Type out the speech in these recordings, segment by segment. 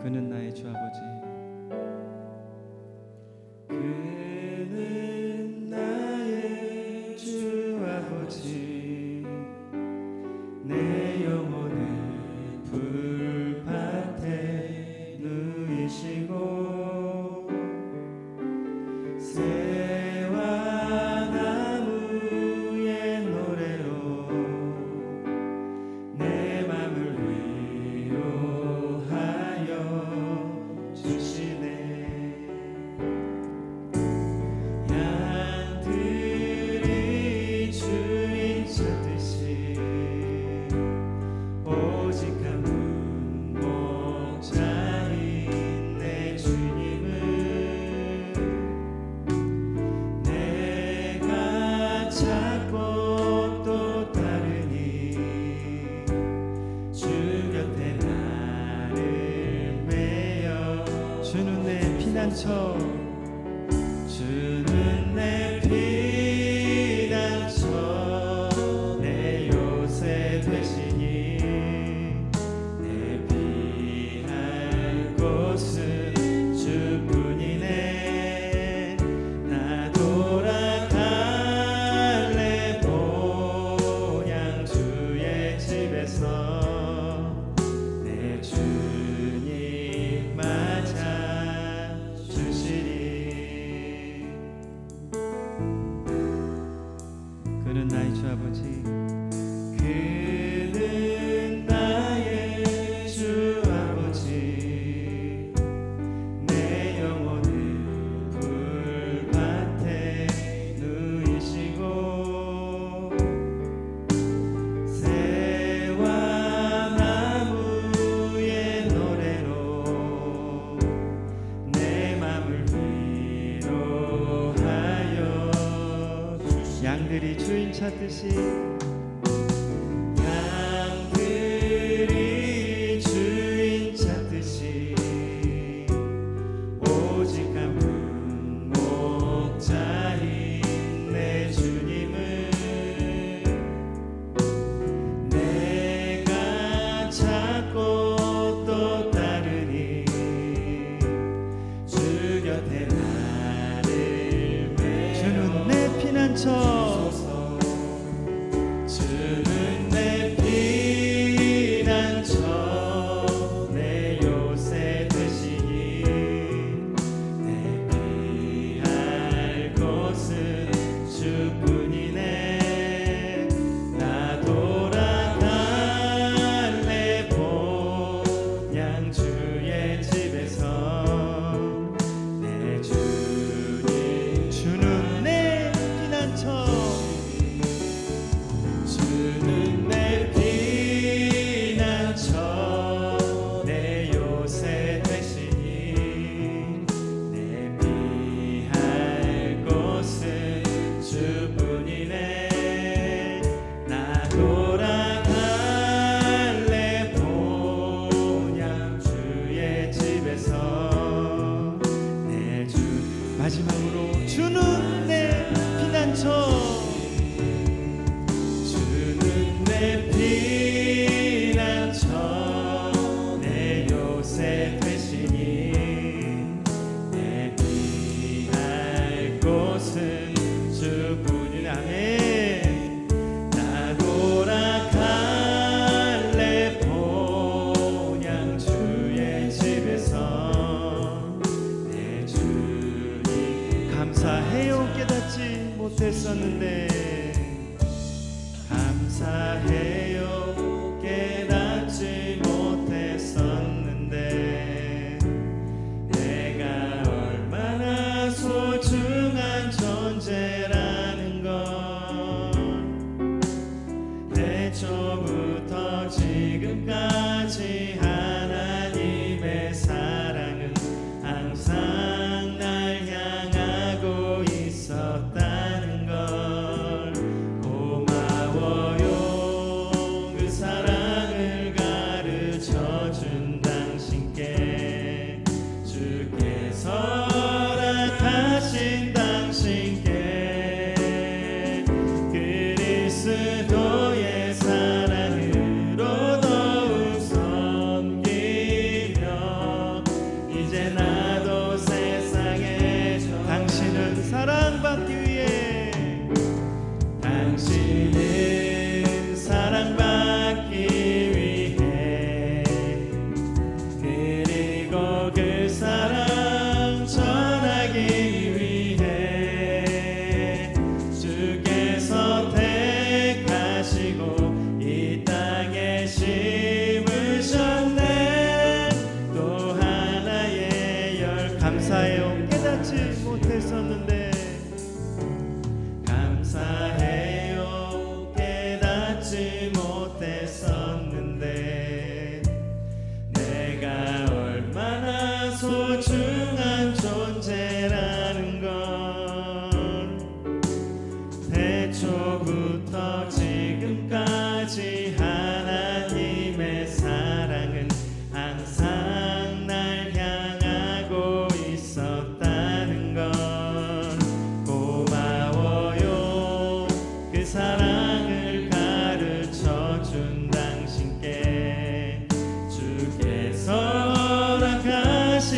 그는 나의 주 아버지. 그는 나의 주 아버지, 내 영혼을 불밭에 누이시고 새와 나무의 노래로 내 맘을 위로하여 주시네. 양들이 주인 찾듯이 오직 한 분 목자인 내 주님을 내가 찾고 또 따르니 주 곁에 나를 메어 주는 내 피난처. 주는 내 피난처 내 요새 되시니 내 피할 곳은 주뿐이네. 나 돌아갈래 본향 주의 집에서 내 주님 맞아 주시리. 그는 나의 주 아버지. 그는 나의 주 아버지, 내 영혼을 불밭에 누이시고 새와 나무의 노래로 내 맘을 위로하여 주시니. 양들이 주인 찾듯이 양들이 주인 찾듯이 오직 한 분 목자인 내 주님을 내가 찾고 또 따르니 주 곁에 나를 주는 내 피난처. 주는 내 피난처 내 요새 되시니 내 피할 곳은 주뿐이네. 나 돌아갈래 본향 주의 집에서 내 주님. 주는 내 피난처. 주는 내 피난처 내 요새 되시니 내 피할 곳은 주뿐이네. 나 돌아갈래 본향 주의 집에서 내 주. 마지막으로 주는 내 피난처. 주는 내 피난처 내 요새 되시니 내 피할 곳은 주뿐이라네. 나 돌아갈래 본향 주의 집에서 내 주님. 감사해요. 깨닫지 못했었는데 감사해요. 깨닫지 못했었는데 내가 얼마나 소중한 존재라는 걸 태초부터 지금까지 하나님의 사랑은 항상 날 향하고 있었다는 걸 고마워요. 그 사랑을 가르쳐 준 당신께 주께서 허락하신 당신께 그리스도의 사랑으로 더욱 섬기며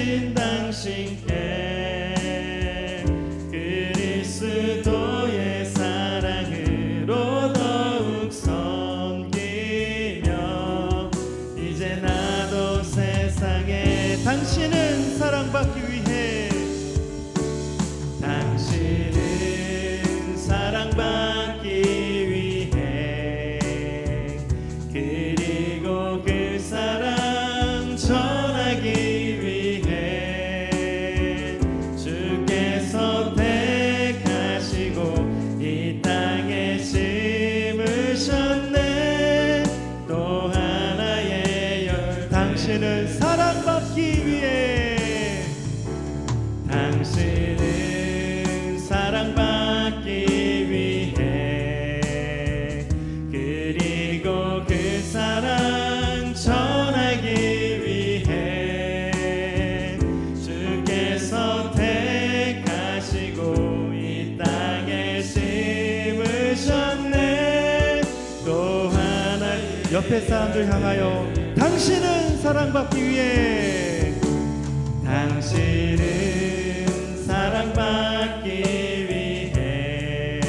져진 당신께 그리스도의 사랑으로 더욱 섬기며 이제 나도 세상에 당신은 사랑받기 위해 당신은 사랑받기 위해 그리고 그 사랑 전하기 위해 주께서 택하시고 이 땅에 심으셨네. 또 하나의 열 당신은 사랑받기 위해 당신은 사랑받기 위해 그리고 그 사랑 전하기 위해 주께서 택하시고 이 땅에 심으셨네. 또 하나 옆에 사람들 향하여 당신은 사랑받기 위해 당신은 사랑받기 위해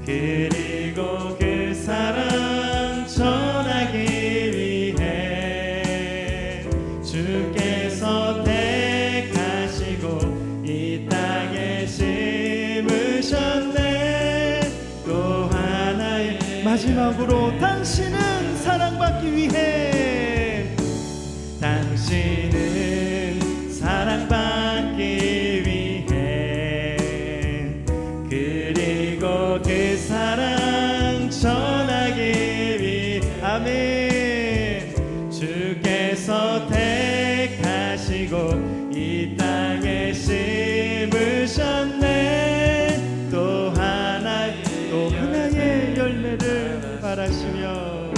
그리고 그 사랑 전하기 위해 주께서 택하시고 이 땅에 심으셨네. 또 하나의 마지막으로 당신은 사랑받기 위해 당신은 사랑받기 위해 그리고 그 사랑 전하기 위해 아멘. 주께서 택하시고 이 땅에 심으셨네. 또 하나의 열매를 바라시며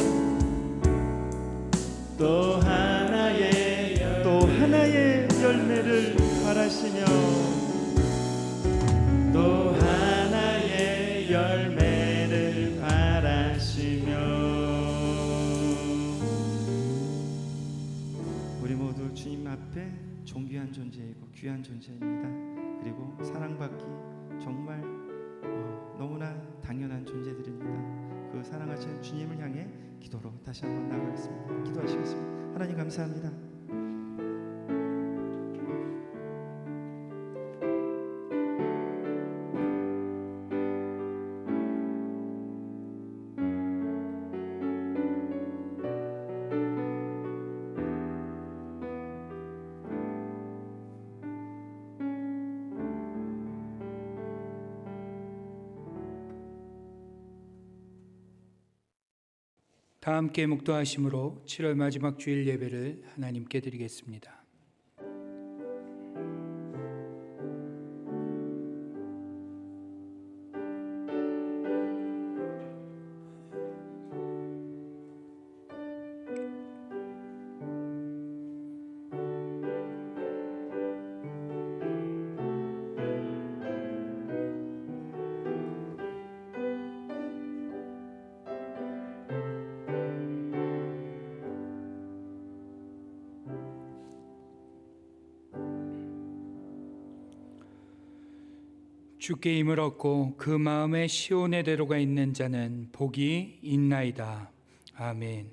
또 하나의 열매를 바라시며 또 하나의 열매를 바라시며 우리 모두 주님 앞에 존귀한 존재이고 귀한 존재입니다. 그리고 사랑받기 정말 너무나 당연한 존재들입니다. 그 사랑하시는 주님을 향해 기도로 다시 한번 나아가겠습니다. 기도하시겠습니다. 하나님 감사합니다. 다 함께 묵도하심으로 7월 마지막 주일 예배를 하나님께 드리겠습니다. 주께 힘을 얻고 그 마음에 시온의 대로가 있는 자는 복이 있나이다. 아멘.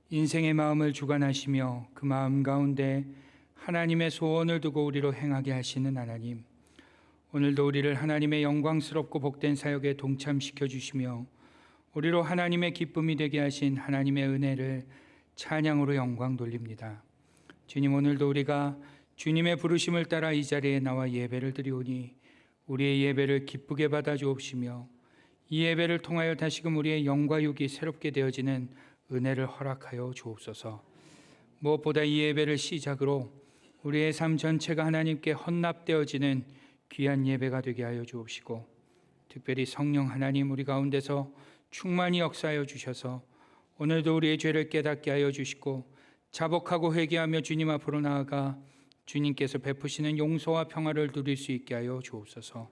인생의 마음을 주관하시며 그 마음 가운데 하나님의 소원을 두고 우리로 행하게 하시는 하나님, 오늘도 우리를 하나님의 영광스럽고 복된 사역에 동참시켜 주시며 우리로 하나님의 기쁨이 되게 하신 하나님의 은혜를 찬양으로 영광 돌립니다. 주님, 오늘도 우리가 주님의 부르심을 따라 이 자리에 나와 예배를 드리오니 우리의 예배를 기쁘게 받아 주옵시며 이 예배를 통하여 다시금 우리의 영과 육이 새롭게 되어지는 은혜를 허락하여 주옵소서. 무엇보다 이 예배를 시작으로 우리의 삶 전체가 하나님께 헌납되어지는 귀한 예배가 되게 하여 주옵시고, 특별히 성령 하나님 우리 가운데서 충만히 역사하여 주셔서 오늘도 우리의 죄를 깨닫게 하여 주시고 자복하고 회개하며 주님 앞으로 나아가 주님께서 베푸시는 용서와 평화를 누릴 수 있게 하여 주옵소서.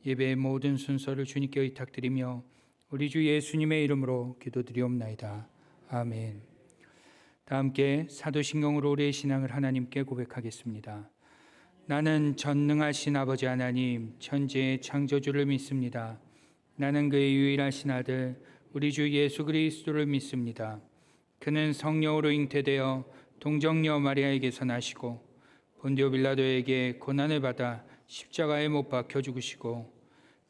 예배의 모든 순서를 주님께 의탁드리며 우리 주 예수님의 이름으로 기도드리옵나이다. 아멘. 다 함께 사도신경으로 우리의 신앙을 하나님께 고백하겠습니다. 나는 전능하신 아버지 하나님 천지의 창조주를 믿습니다. 나는 그의 유일하신 아들 우리 주 예수 그리스도를 믿습니다. 그는 성령으로 잉태되어 동정녀 마리아에게서 나시고 본디오 빌라도에게 고난을 받아 십자가에 못 박혀 죽으시고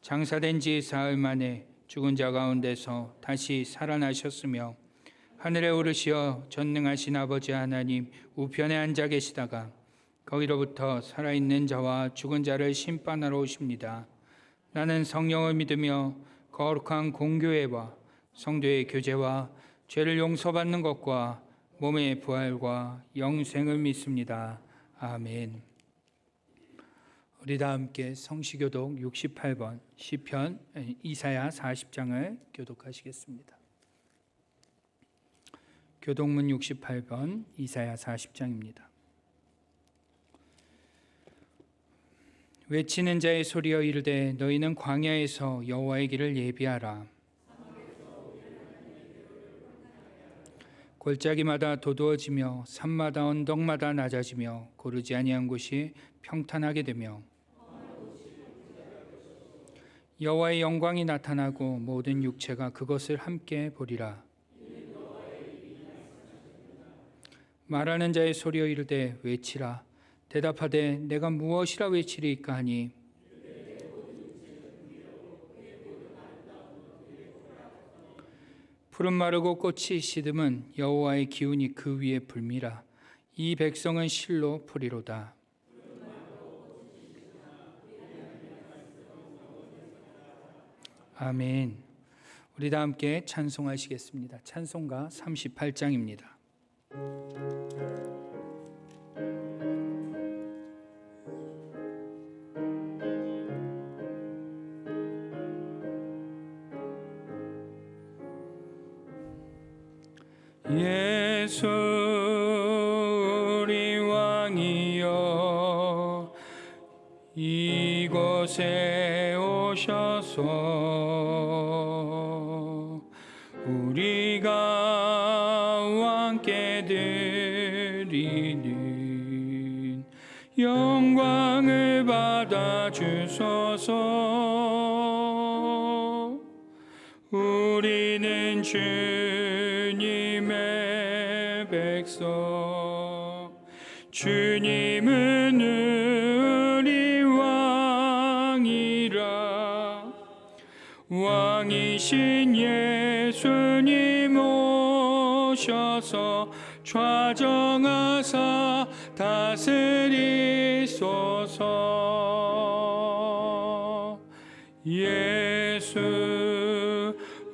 장사된 지 사흘 만에 죽은 자 가운데서 다시 살아나셨으며 하늘에 오르시어 전능하신 아버지 하나님 우편에 앉아 계시다가 거기로부터 살아있는 자와 죽은 자를 심판하러 오십니다. 나는 성령을 믿으며 거룩한 공교회와 성도의 교제와 죄를 용서받는 것과 몸의 부활과 영생을 믿습니다. 아멘. 우리 다 함께 성시교독 68번 시편 이사야 40장을 교독하시겠습니다. 교독문 68번 이사야 40장입니다. 외치는 자의 소리여 이르되 너희는 광야에서 여호와의 길을 예비하라. 골짜기마다 도두어지며 산마다 언덕마다 낮아지며 고르지 아니한 곳이 평탄하게 되며 여호와의 영광이 나타나고 모든 육체가 그것을 함께 보리라. 말하는 자의 소리여 이르되 외치라. 대답하되 내가 무엇이라 외치리이까 하니 푸른 마르고 꽃이 시듬은 여호와의 기운이 그 위에 불미라. 이 백성은 실로 풀이로다. 아멘. 우리 다 함께 찬송하시겠습니다. 찬송가 38장입니다. 예수 우리 왕이여 이곳에 오셔서 우리가 왕께 드리는 영광을 받아 주소서. 우리는 주님의 백성 주님은 우리 왕이라. 왕이신 예수님 오셔서 좌정하사 다스리소서. 예수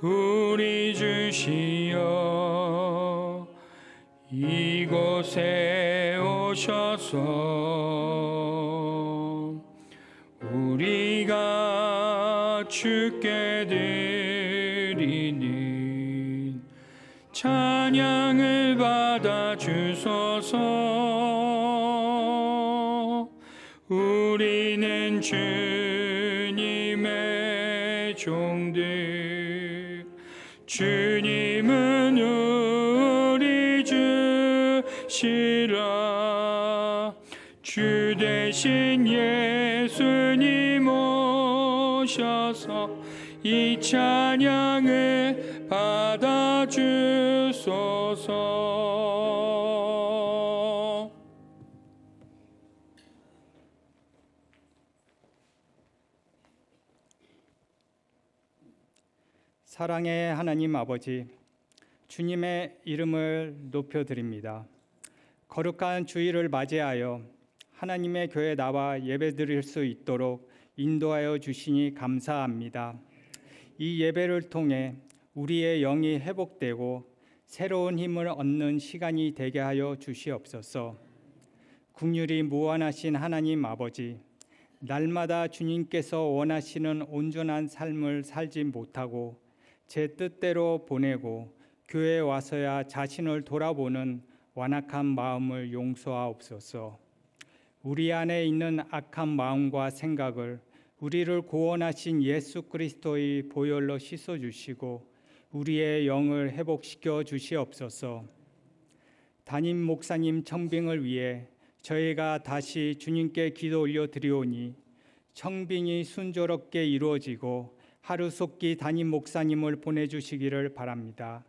우리 주시여 이곳에 오셔서 우리가 주께 드리는 찬양을 받아 주소서. 우리는 주님의 종들 주님은 우리 주시라. 주 대신 예수님 오셔서 이 찬양을 받아 주소서. 사랑의 하나님 아버지, 주님의 이름을 높여드립니다. 거룩한 주일을 맞이하여 하나님의 교회에 나와 예배드릴 수 있도록 인도하여 주시니 감사합니다. 이 예배를 통해 우리의 영이 회복되고 새로운 힘을 얻는 시간이 되게 하여 주시옵소서. 긍휼이 무한하신 하나님 아버지, 날마다 주님께서 원하시는 온전한 삶을 살지 못하고 제 뜻대로 보내고 교회에 와서야 자신을 돌아보는 완악한 마음을 용서하옵소서. 우리 안에 있는 악한 마음과 생각을 우리를 구원하신 예수 그리스도의 보혈로 씻어주시고 우리의 영을 회복시켜 주시옵소서. 담임 목사님 청빙을 위해 저희가 다시 주님께 기도 올려 드리오니 청빙이 순조롭게 이루어지고 하루속히 담임 목사님을 보내주시기를 바랍니다.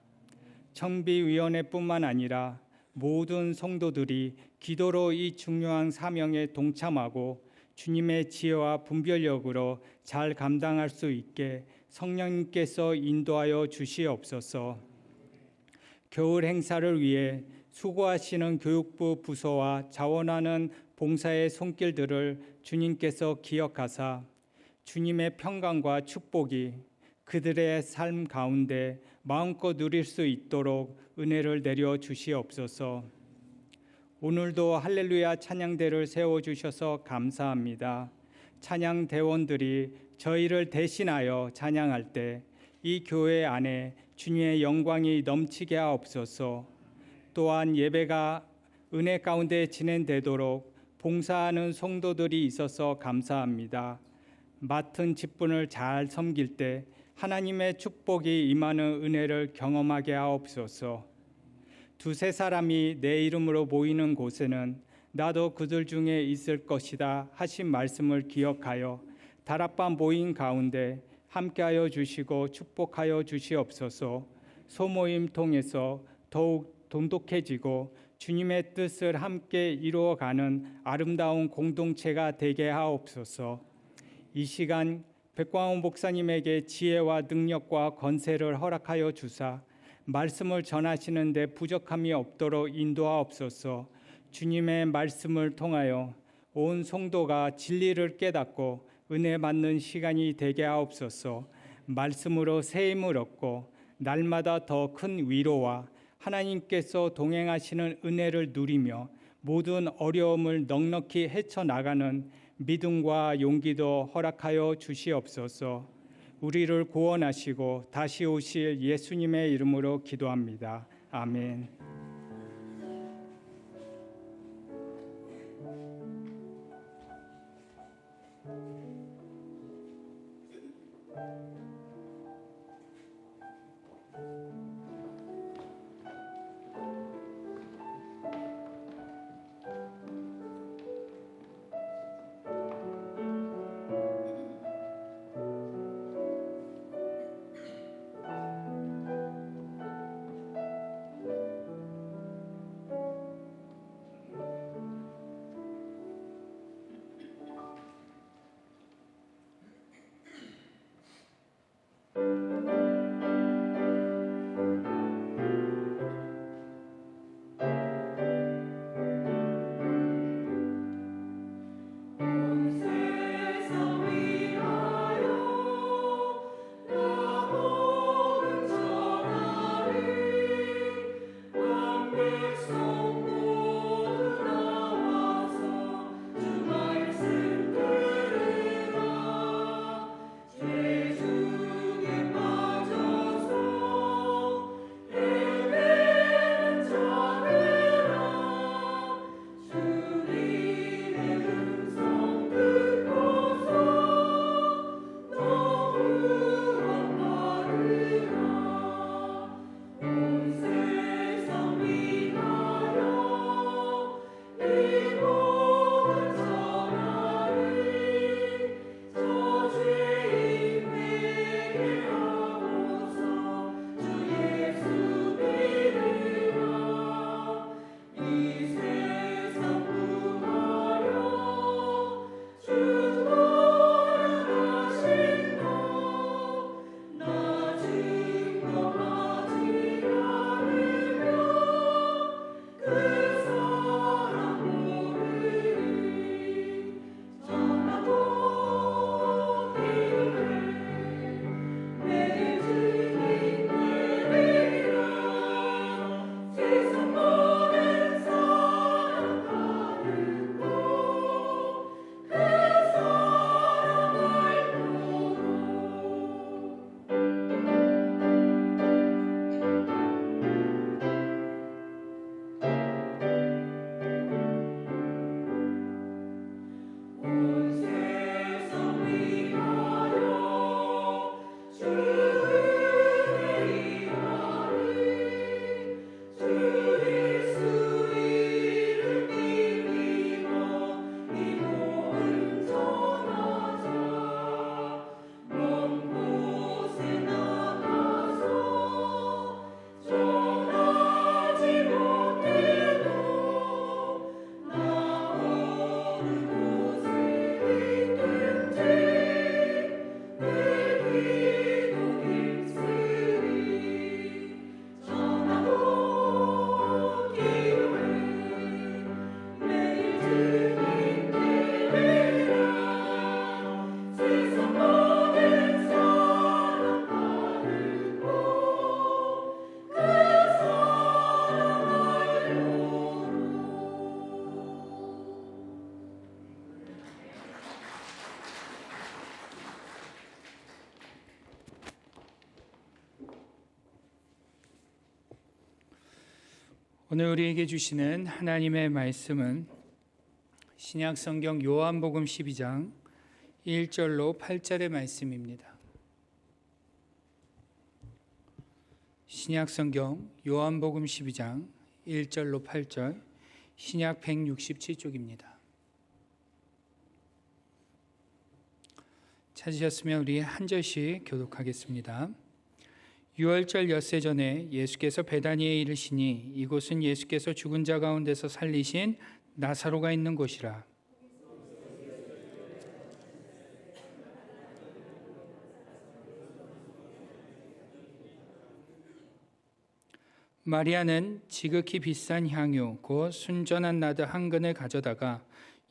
청비위원회뿐만 아니라 모든 성도들이 기도로 이 중요한 사명에 동참하고 주님의 지혜와 분별력으로 잘 감당할 수 있게 성령님께서 인도하여 주시옵소서. 겨울 행사를 위해 수고하시는 교육부 부서와 자원하는 봉사의 손길들을 주님께서 기억하사 주님의 평강과 축복이 그들의 삶 가운데 마음껏 누릴 수 있도록 은혜를 내려 주시옵소서. 오늘도 할렐루야 찬양대를 세워주셔서 감사합니다. 찬양대원들이 저희를 대신하여 찬양할 때 이 교회 안에 주님의 영광이 넘치게 하옵소서. 또한 예배가 은혜 가운데 진행되도록 봉사하는 성도들이 있어서 감사합니다. 맡은 직분을 잘 섬길 때 하나님의 축복이 임하는 은혜를 경험하게 하옵소서. 두세 사람이 내 이름으로 모이는 곳에는 나도 그들 중에 있을 것이다 하신 말씀을 기억하여 다락방 모임 가운데 함께하여 주시고 축복하여 주시옵소서. 소모임 통해서 더욱 돈독해지고 주님의 뜻을 함께 이루어가는 아름다운 공동체가 되게 하옵소서. 이 시간 백광훈 목사님에게 지혜와 능력과 권세를 허락하여 주사 말씀을 전하시는 데 부족함이 없도록 인도하옵소서. 주님의 말씀을 통하여 온 성도가 진리를 깨닫고 은혜 받는 시간이 되게 하옵소서. 말씀으로 새 힘을 얻고 날마다 더 큰 위로와 하나님께서 동행하시는 은혜를 누리며 모든 어려움을 넉넉히 헤쳐나가는 믿음과 용기도 허락하여 주시옵소서. 우리를 구원하시고 다시 오실 예수님의 이름으로 기도합니다. 아멘. 오늘 우리에게 주시는 하나님의 말씀은 신약성경 요한복음 12장 1절로 8절의 말씀입니다. 신약성경 요한복음 12장 1절로 8절, 신약 167쪽입니다. 찾으셨으면 우리 한 절씩 교독하겠습니다. 유월절 엿새 전에 예수께서 베다니에 이르시니 이곳은 예수께서 죽은 자 가운데서 살리신 나사로가 있는 곳이라. 마리아는 지극히 비싼 향유 곧 순전한 나드 한 근을 가져다가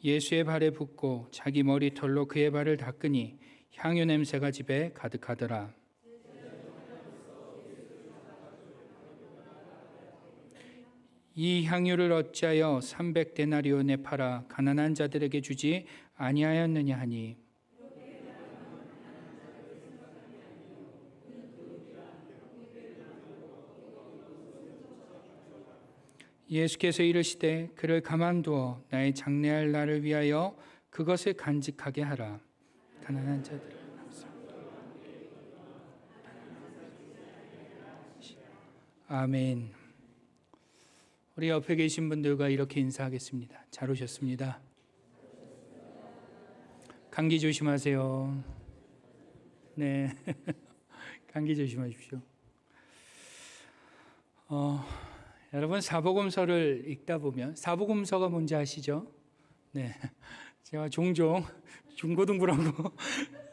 예수의 발에 붓고 자기 머리털로 그의 발을 닦으니 향유 냄새가 집에 가득하더라. 이 향유를 어찌하여 300데나리온에 팔아 가난한 자들에게 주지 아니하였느냐 하니, 예수께서 이르시되 그를 가만두어 나의 장래할 날을 위하여 그것을 간직하게 하라. 가난한 자들을 아멘. 우리 옆에 계신 분들과 이렇게 인사하겠습니다. 잘 오셨습니다. 감기 조심하세요. 네, 감기 조심하십시오. 여러분 사복음서를 읽다 보면, 사복음서가 뭔지 아시죠? 네, 제가 종종 중고등부라고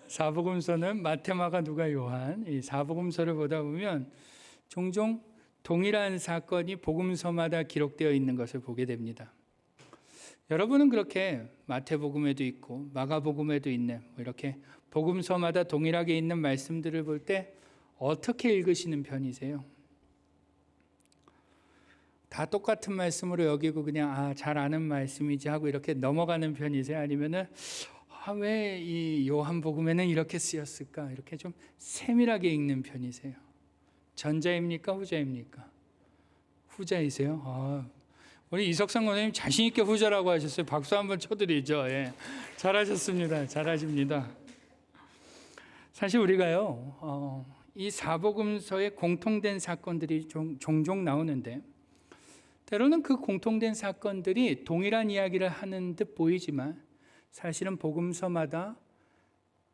사복음서는 마태, 마가, 누가, 요한, 이 사복음서를 보다 보면 종종 동일한 사건이 복음서마다 기록되어 있는 것을 보게 됩니다. 여러분은 그렇게 마태복음에도 있고 마가복음에도 있는 이렇게 복음서마다 동일하게 있는 말씀들을 볼 때 어떻게 읽으시는 편이세요? 다 똑같은 말씀으로 여기고 그냥 잘 아는 말씀이지 하고 이렇게 넘어가는 편이세요? 아니면은 왜 이 요한복음에는 이렇게 쓰였을까? 이렇게 좀 세밀하게 읽는 편이세요? 전자입니까? 후자입니까? 후자이세요? 우리 이석상 권사님 자신 있게 후자라고 하셨어요. 박수 한번 쳐드리죠. 예. 잘하셨습니다. 잘하십니다. 사실 우리가요, 이 사복음서에 공통된 사건들이 종종 나오는데, 때로는 그 공통된 사건들이 동일한 이야기를 하는 듯 보이지만 사실은 복음서마다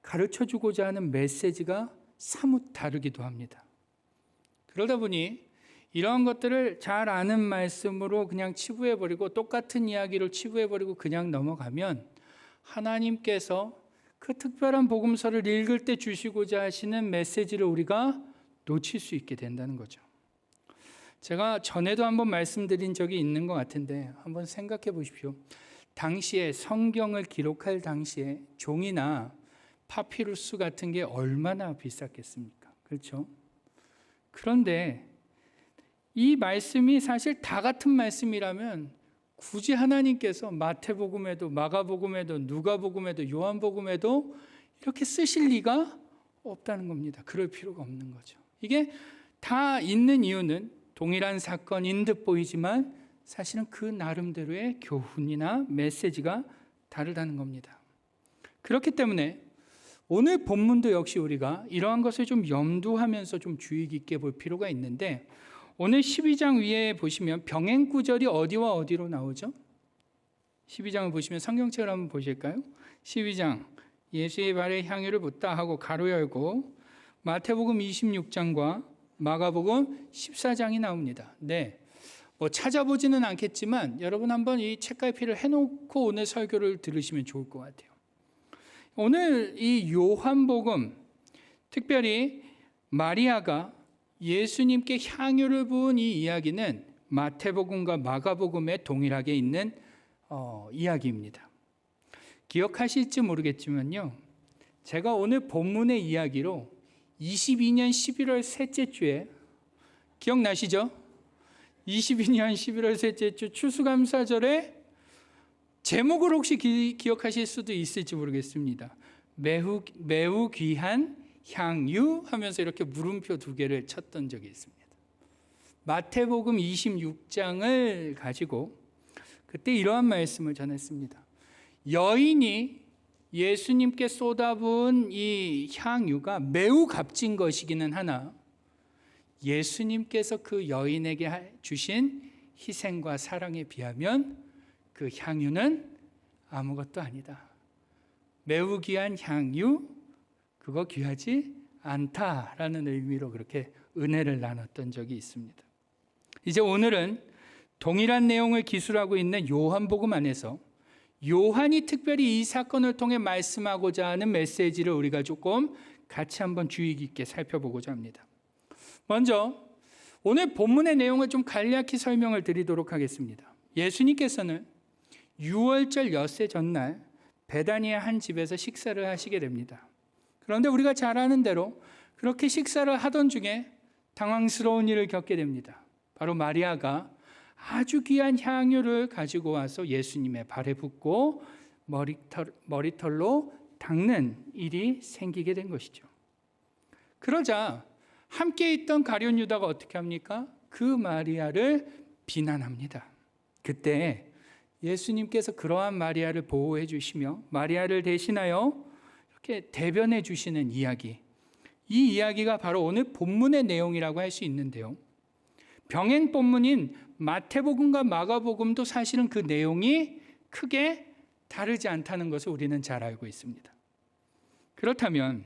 가르쳐주고자 하는 메시지가 사뭇 다르기도 합니다. 그러다 보니 이러한 것들을 잘 아는 말씀으로 그냥 치부해버리고 똑같은 이야기로 치부해버리고 그냥 넘어가면 하나님께서 그 특별한 복음서를 읽을 때 주시고자 하시는 메시지를 우리가 놓칠 수 있게 된다는 거죠. 제가 전에도 한번 말씀드린 적이 있는 것 같은데 한번 생각해 보십시오. 당시에 성경을 기록할 당시에 종이나 파피루스 같은 게 얼마나 비쌌겠습니까? 그렇죠? 그런데 이 말씀이 사실 다 같은 말씀이라면 굳이 하나님께서 마태복음에도 마가복음에도 누가복음에도 요한복음에도 이렇게 쓰실 리가 없다는 겁니다. 그럴 필요가 없는 거죠. 이게 다 있는 이유는 동일한 사건인 듯 보이지만 사실은 그 나름대로의 교훈이나 메시지가 다르다는 겁니다. 그렇기 때문에 오늘 본문도 역시 우리가 이러한 것을 좀 염두하면서 좀 주의 깊게 볼 필요가 있는데, 오늘 12장 위에 보시면 병행 구절이 어디와 어디로 나오죠? 12장을 보시면 성경책을 한번 보실까요? 12장 예수의 발에 향유를 붓다 하고 가로 열고 마태복음 26장과 마가복음 14장이 나옵니다. 네, 찾아보지는 않겠지만 여러분 한번 이 책갈피를 해놓고 오늘 설교를 들으시면 좋을 것 같아요. 오늘 이 요한복음, 특별히 마리아가 예수님께 향유를 부은 이 이야기는 마태복음과 마가복음에 동일하게 있는 이야기입니다. 기억하실지 모르겠지만요, 제가 오늘 본문의 이야기로 22년 11월 셋째 주에, 기억나시죠? 22년 11월 셋째 주 추수감사절에 제목을 혹시 기억하실 수도 있을지 모르겠습니다. 매우 귀한 향유 하면서 이렇게 물음표 2개를 쳤던 적이 있습니다. 마태복음 26장을 가지고 그때 이러한 말씀을 전했습니다. 여인이 예수님께 쏟아부은 이 향유가 매우 값진 것이기는 하나 예수님께서 그 여인에게 주신 희생과 사랑에 비하면 그 향유는 아무것도 아니다. 매우 귀한 향유, 그거 귀하지 않다라는 의미로 그렇게 은혜를 나눴던 적이 있습니다. 이제 오늘은 동일한 내용을 기술하고 있는 요한복음 안에서 요한이 특별히 이 사건을 통해 말씀하고자 하는 메시지를 우리가 조금 같이 한번 주의 깊게 살펴보고자 합니다. 먼저 오늘 본문의 내용을 좀 간략히 설명을 드리도록 하겠습니다. 예수님께서는 유월절 엿새 전날 베다니의 한 집에서 식사를 하시게 됩니다. 그런데 우리가 잘 아는 대로 그렇게 식사를 하던 중에 당황스러운 일을 겪게 됩니다. 바로 마리아가 아주 귀한 향유를 가지고 와서 예수님의 발에 붓고 머리털로 닦는 일이 생기게 된 것이죠. 그러자 함께 있던 가룟 유다가 어떻게 합니까? 그 마리아를 비난합니다. 그때 예수님께서 그러한 마리아를 보호해 주시며 마리아를 대신하여 이렇게 대변해 주시는 이야기, 이 이야기가 바로 오늘 본문의 내용이라고 할 수 있는데요. 병행 본문인 마태복음과 마가복음도 사실은 그 내용이 크게 다르지 않다는 것을 우리는 잘 알고 있습니다. 그렇다면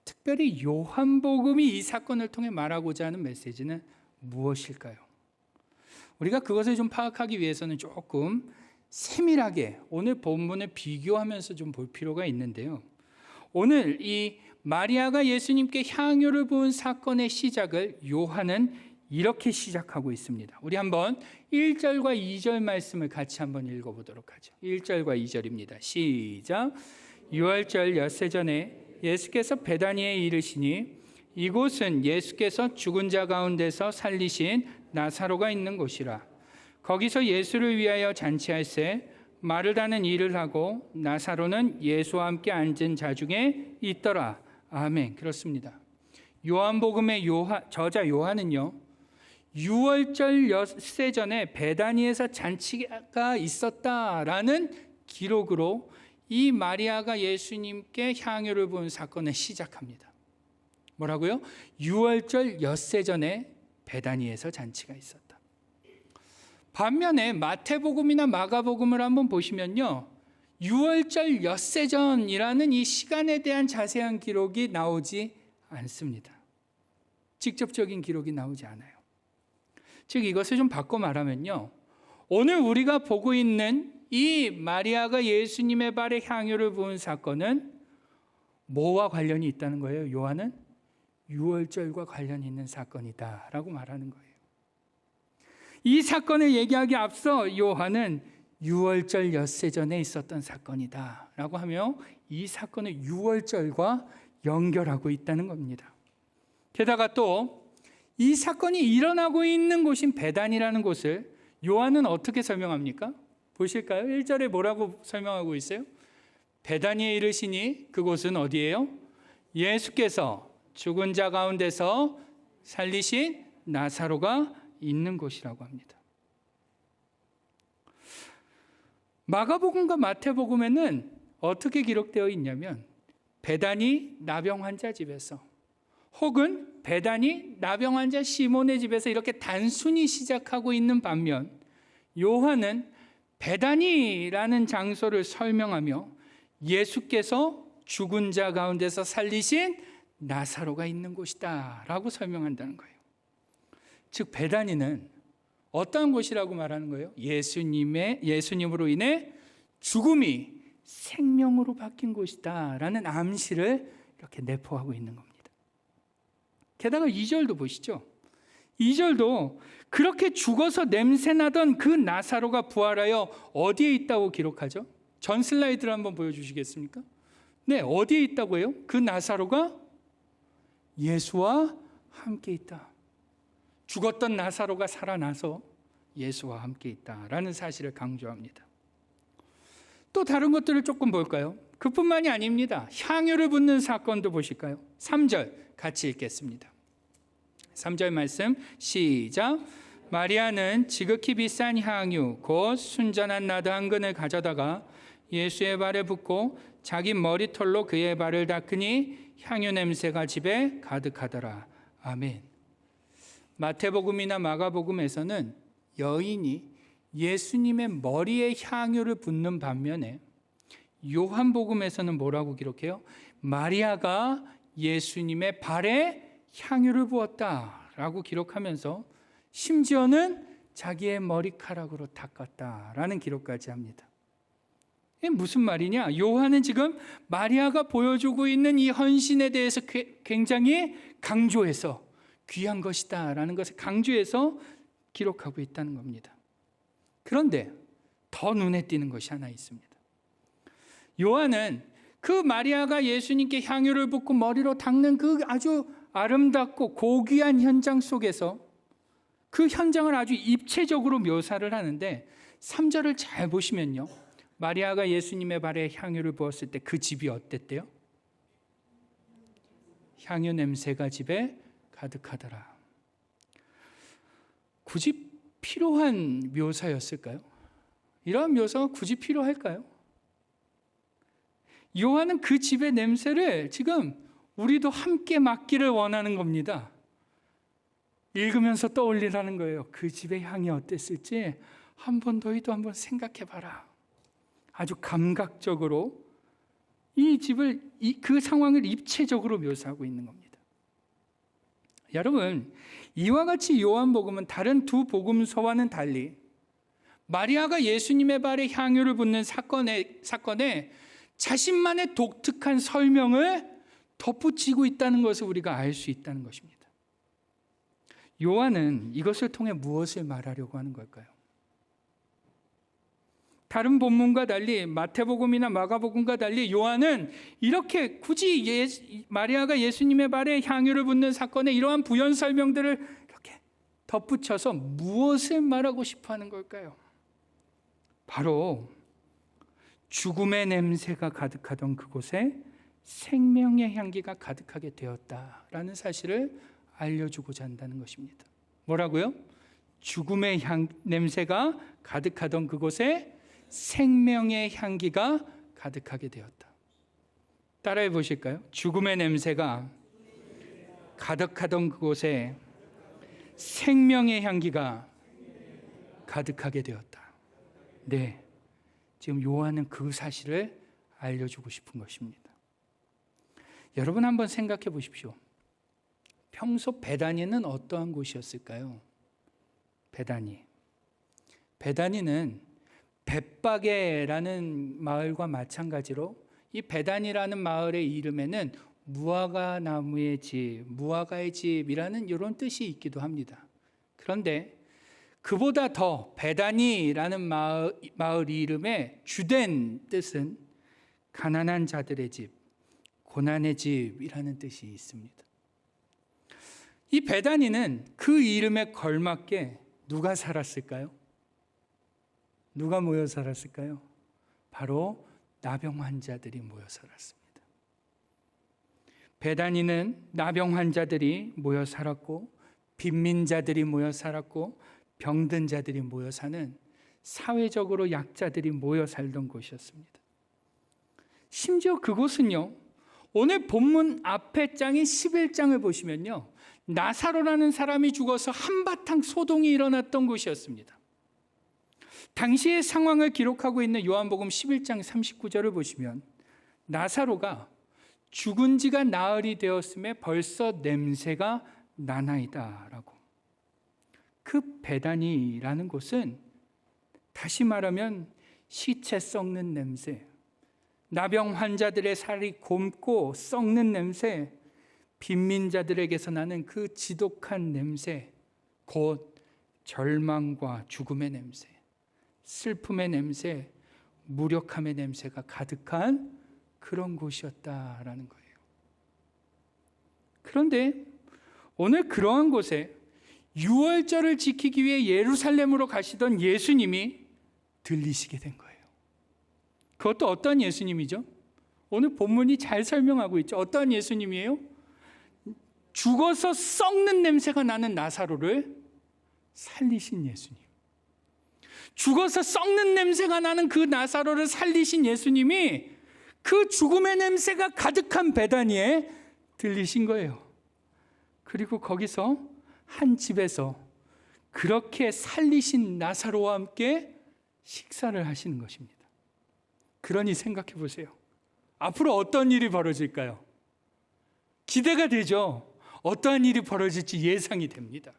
특별히 요한복음이 이 사건을 통해 말하고자 하는 메시지는 무엇일까요? 우리가 그것을 좀 파악하기 위해서는 조금 세밀하게 오늘 본문을 비교하면서 좀 볼 필요가 있는데요. 오늘 이 마리아가 예수님께 향유를 부은 사건의 시작을 요한은 이렇게 시작하고 있습니다. 우리 한번 1절과 2절 말씀을 같이 한번 읽어보도록 하죠. 1절과 2절입니다. 시작. 유월절 엿새 전에 예수께서 베다니에 이르시니 이곳은 예수께서 죽은 자 가운데서 살리신 나사로가 있는 곳이라. 거기서 예수를 위하여 잔치할새 마르다는 일을 하고 나사로는 예수와 함께 앉은 자 중에 있더라. 아멘. 그렇습니다. 요한복음의 저자 요한은요, 유월절 엿새 전에 베다니에서 잔치가 있었다라는 기록으로 이 마리아가 예수님께 향유를 부은 사건을 시작합니다. 뭐라고요? 유월절 엿새 전에 베다니에서 잔치가 있었다. 반면에 마태복음이나 마가복음을 한번 보시면요, 유월절 엿새 전이라는 이 시간에 대한 자세한 기록이 나오지 않습니다. 직접적인 기록이 나오지 않아요. 즉 이것을 좀 바꿔 말하면요, 오늘 우리가 보고 있는 이 마리아가 예수님의 발에 향유를 부은 사건은 뭐와 관련이 있다는 거예요? 요한은 유월절과 관련이 있는 사건이다라고 말하는 거예요. 이 사건을 얘기하기 앞서 요한은 유월절 엿새 전에 있었던 사건이다라고 하며 이 사건을 유월절과 연결하고 있다는 겁니다. 게다가 또 이 사건이 일어나고 있는 곳인 베단이라는 곳을 요한은 어떻게 설명합니까? 보실까요? 1절에 뭐라고 설명하고 있어요? 베다니에 이르시니 그곳은 어디예요? 예수께서 죽은 자 가운데서 살리신 나사로가 있는 곳이라고 합니다. 마가복음과 마태복음에는 어떻게 기록되어 있냐면 베다니 나병 환자 집에서 혹은 베다니 나병 환자 시몬의 집에서 이렇게 단순히 시작하고 있는 반면 요한은 베다니라는 장소를 설명하며 예수께서 죽은 자 가운데서 살리신 나사로가 있는 곳이다 라고 설명한다는 거예요. 즉 베다니는 어떠한 곳이라고 말하는 거예요? 예수님으로 인해 죽음이 생명으로 바뀐 곳이다 라는 암시를 이렇게 내포하고 있는 겁니다. 게다가 2절도 보시죠. 2절도 그렇게 죽어서 냄새나던 그 나사로가 부활하여 어디에 있다고 기록하죠? 전 슬라이드를 한번 보여주시겠습니까? 네, 어디에 있다고 해요? 그 나사로가 예수와 함께 있다. 죽었던 나사로가 살아나서 예수와 함께 있다라는 사실을 강조합니다. 또 다른 것들을 조금 볼까요? 그뿐만이 아닙니다. 향유를 붓는 사건도 보실까요? 3절 같이 읽겠습니다. 3절 말씀 시작. 마리아는 지극히 비싼 향유 곧 순전한 나드 한 근을 가져다가 예수의 발에 붓고 자기 머리털로 그의 발을 닦으니 향유 냄새가 집에 가득하더라. 아멘. 마태복음이나 마가복음에서는 여인이 예수님의 머리에 향유를 붓는 반면에 요한복음에서는 뭐라고 기록해요? 마리아가 예수님의 발에 향유를 부었다라고 기록하면서 심지어는 자기의 머리카락으로 닦았다라는 기록까지 합니다. 이게 무슨 말이냐? 요한은 지금 마리아가 보여주고 있는 이 헌신에 대해서 굉장히 강조해서 귀한 것이다라는 것을 강조해서 기록하고 있다는 겁니다. 그런데 더 눈에 띄는 것이 하나 있습니다. 요한은 그 마리아가 예수님께 향유를 붓고 머리로 닦는 그 아주 아름답고 고귀한 현장 속에서 그 현장을 아주 입체적으로 묘사를 하는데 3절을 잘 보시면요, 마리아가 예수님의 발에 향유를 부었을 때 그 집이 어땠대요? 향유 냄새가 집에 가득하더라. 굳이 필요한 묘사였을까요? 이러한 묘사가 굳이 필요할까요? 요한은 그 집의 냄새를 지금 우리도 함께 맡기를 원하는 겁니다. 읽으면서 떠올리라는 거예요. 그 집의 향이 어땠을지 한번 너희도 한번 생각해봐라. 아주 감각적으로 이 집을, 그 상황을 입체적으로 묘사하고 있는 겁니다. 여러분, 이와 같이 요한복음은 다른 두 복음서와는 달리 마리아가 예수님의 발에 향유를 붓는 사건에 자신만의 독특한 설명을 덧붙이고 있다는 것을 우리가 알 수 있다는 것입니다. 요한은 이것을 통해 무엇을 말하려고 하는 걸까요? 다른 본문과 달리 마태복음이나 마가복음과 달리 요한은 이렇게 굳이 마리아가 예수님의 발에 향유를 붓는 사건에 이러한 부연 설명들을 이렇게 덧붙여서 무엇을 말하고 싶어 하는 걸까요? 바로 죽음의 냄새가 가득하던 그곳에 생명의 향기가 가득하게 되었다라는 사실을 알려주고자 한다는 것입니다. 뭐라고요? 죽음의 냄새가 가득하던 그곳에 생명의 향기가 가득하게 되었다. 따라해 보실까요? 죽음의 냄새가 가득하던 그곳에 생명의 향기가 가득하게 되었다. 네, 지금 요한은 그 사실을 알려주고 싶은 것입니다. 여러분 한번 생각해 보십시오. 평소 베다니는 어떠한 곳이었을까요? 베다니는 벳바게라는 마을과 마찬가지로 이 베다니라는 마을의 이름에는 무화과 나무의 집, 무화과의 집이라는 이런 뜻이 있기도 합니다. 그런데 그보다 더 베다니라는 마을 이름의 주된 뜻은 가난한 자들의 집, 고난의 집이라는 뜻이 있습니다. 이 베다니는 그 이름에 걸맞게 누가 살았을까요? 누가 모여 살았을까요? 바로 나병 환자들이 모여 살았습니다. 베다니는 나병 환자들이 모여 살았고, 빈민자들이 모여 살았고, 병든 자들이 모여 사는 사회적으로 약자들이 모여 살던 곳이었습니다. 심지어 그곳은요, 오늘 본문 앞에 장인 11장을 보시면요, 나사로라는 사람이 죽어서 한바탕 소동이 일어났던 곳이었습니다. 당시의 상황을 기록하고 있는 요한복음 11장 39절을 보시면 나사로가 죽은 지가 나흘이 되었음에 벌써 냄새가 나나이다라고. 그 베다니라는 곳은 다시 말하면 시체 썩는 냄새, 나병 환자들의 살이 곪고 썩는 냄새, 빈민자들에게서 나는 그 지독한 냄새, 곧 절망과 죽음의 냄새, 슬픔의 냄새, 무력함의 냄새가 가득한 그런 곳이었다라는 거예요. 그런데 오늘 그러한 곳에 유월절을 지키기 위해 예루살렘으로 가시던 예수님이 들리시게 된 거예요. 그것도 어떤 예수님이죠? 오늘 본문이 잘 설명하고 있죠. 어떤 예수님이에요? 죽어서 썩는 냄새가 나는 나사로를 살리신 예수님. 죽어서 썩는 냄새가 나는 그 나사로를 살리신 예수님이 그 죽음의 냄새가 가득한 베다니에 들리신 거예요. 그리고 거기서 한 집에서 그렇게 살리신 나사로와 함께 식사를 하시는 것입니다. 그러니 생각해 보세요. 앞으로 어떤 일이 벌어질까요? 기대가 되죠. 어떠한 일이 벌어질지 예상이 됩니다.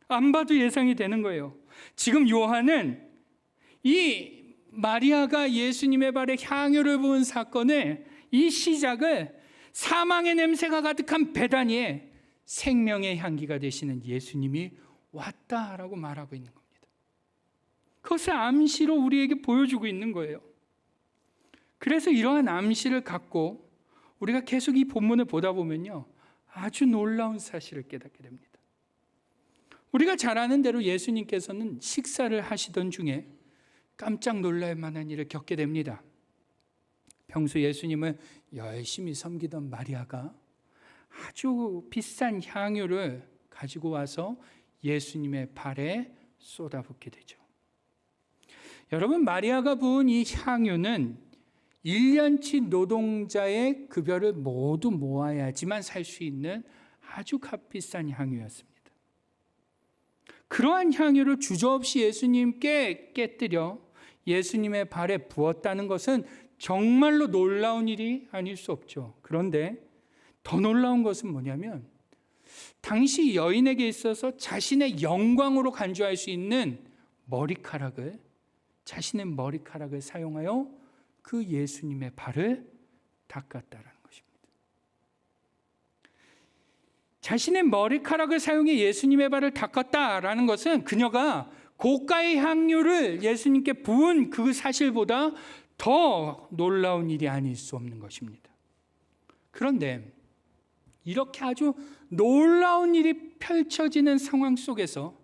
안 봐도 예상이 되는 거예요. 지금 요한은 이 마리아가 예수님의 발에 향유를 부은 사건을, 이 시작을 사망의 냄새가 가득한 베다니에 생명의 향기가 되시는 예수님이 왔다라고 말하고 있는 겁니다. 그것을 암시로 우리에게 보여주고 있는 거예요. 그래서 이러한 암시를 갖고 우리가 계속 이 본문을 보다 보면요, 아주 놀라운 사실을 깨닫게 됩니다. 우리가 잘 아는 대로 예수님께서는 식사를 하시던 중에 깜짝 놀랄 만한 일을 겪게 됩니다. 평소 예수님을 열심히 섬기던 마리아가 아주 비싼 향유를 가지고 와서 예수님의 발에 쏟아붓게 되죠. 여러분, 마리아가 부은 이 향유는 1년치 노동자의 급여를 모두 모아야지만 살 수 있는 아주 값비싼 향유였습니다. 그러한 향유를 주저없이 예수님께 깨뜨려 예수님의 발에 부었다는 것은 정말로 놀라운 일이 아닐 수 없죠. 그런데 더 놀라운 것은 뭐냐면, 당시 여인에게 있어서 자신의 영광으로 간주할 수 있는 머리카락을, 자신의 머리카락을 사용하여 그 예수님의 발을 닦았다라는 것입니다. 자신의 머리카락을 사용해 예수님의 발을 닦았다라는 것은 그녀가 고가의 향유를 예수님께 부은 그 사실보다 더 놀라운 일이 아닐 수 없는 것입니다. 그런데 이렇게 아주 놀라운 일이 펼쳐지는 상황 속에서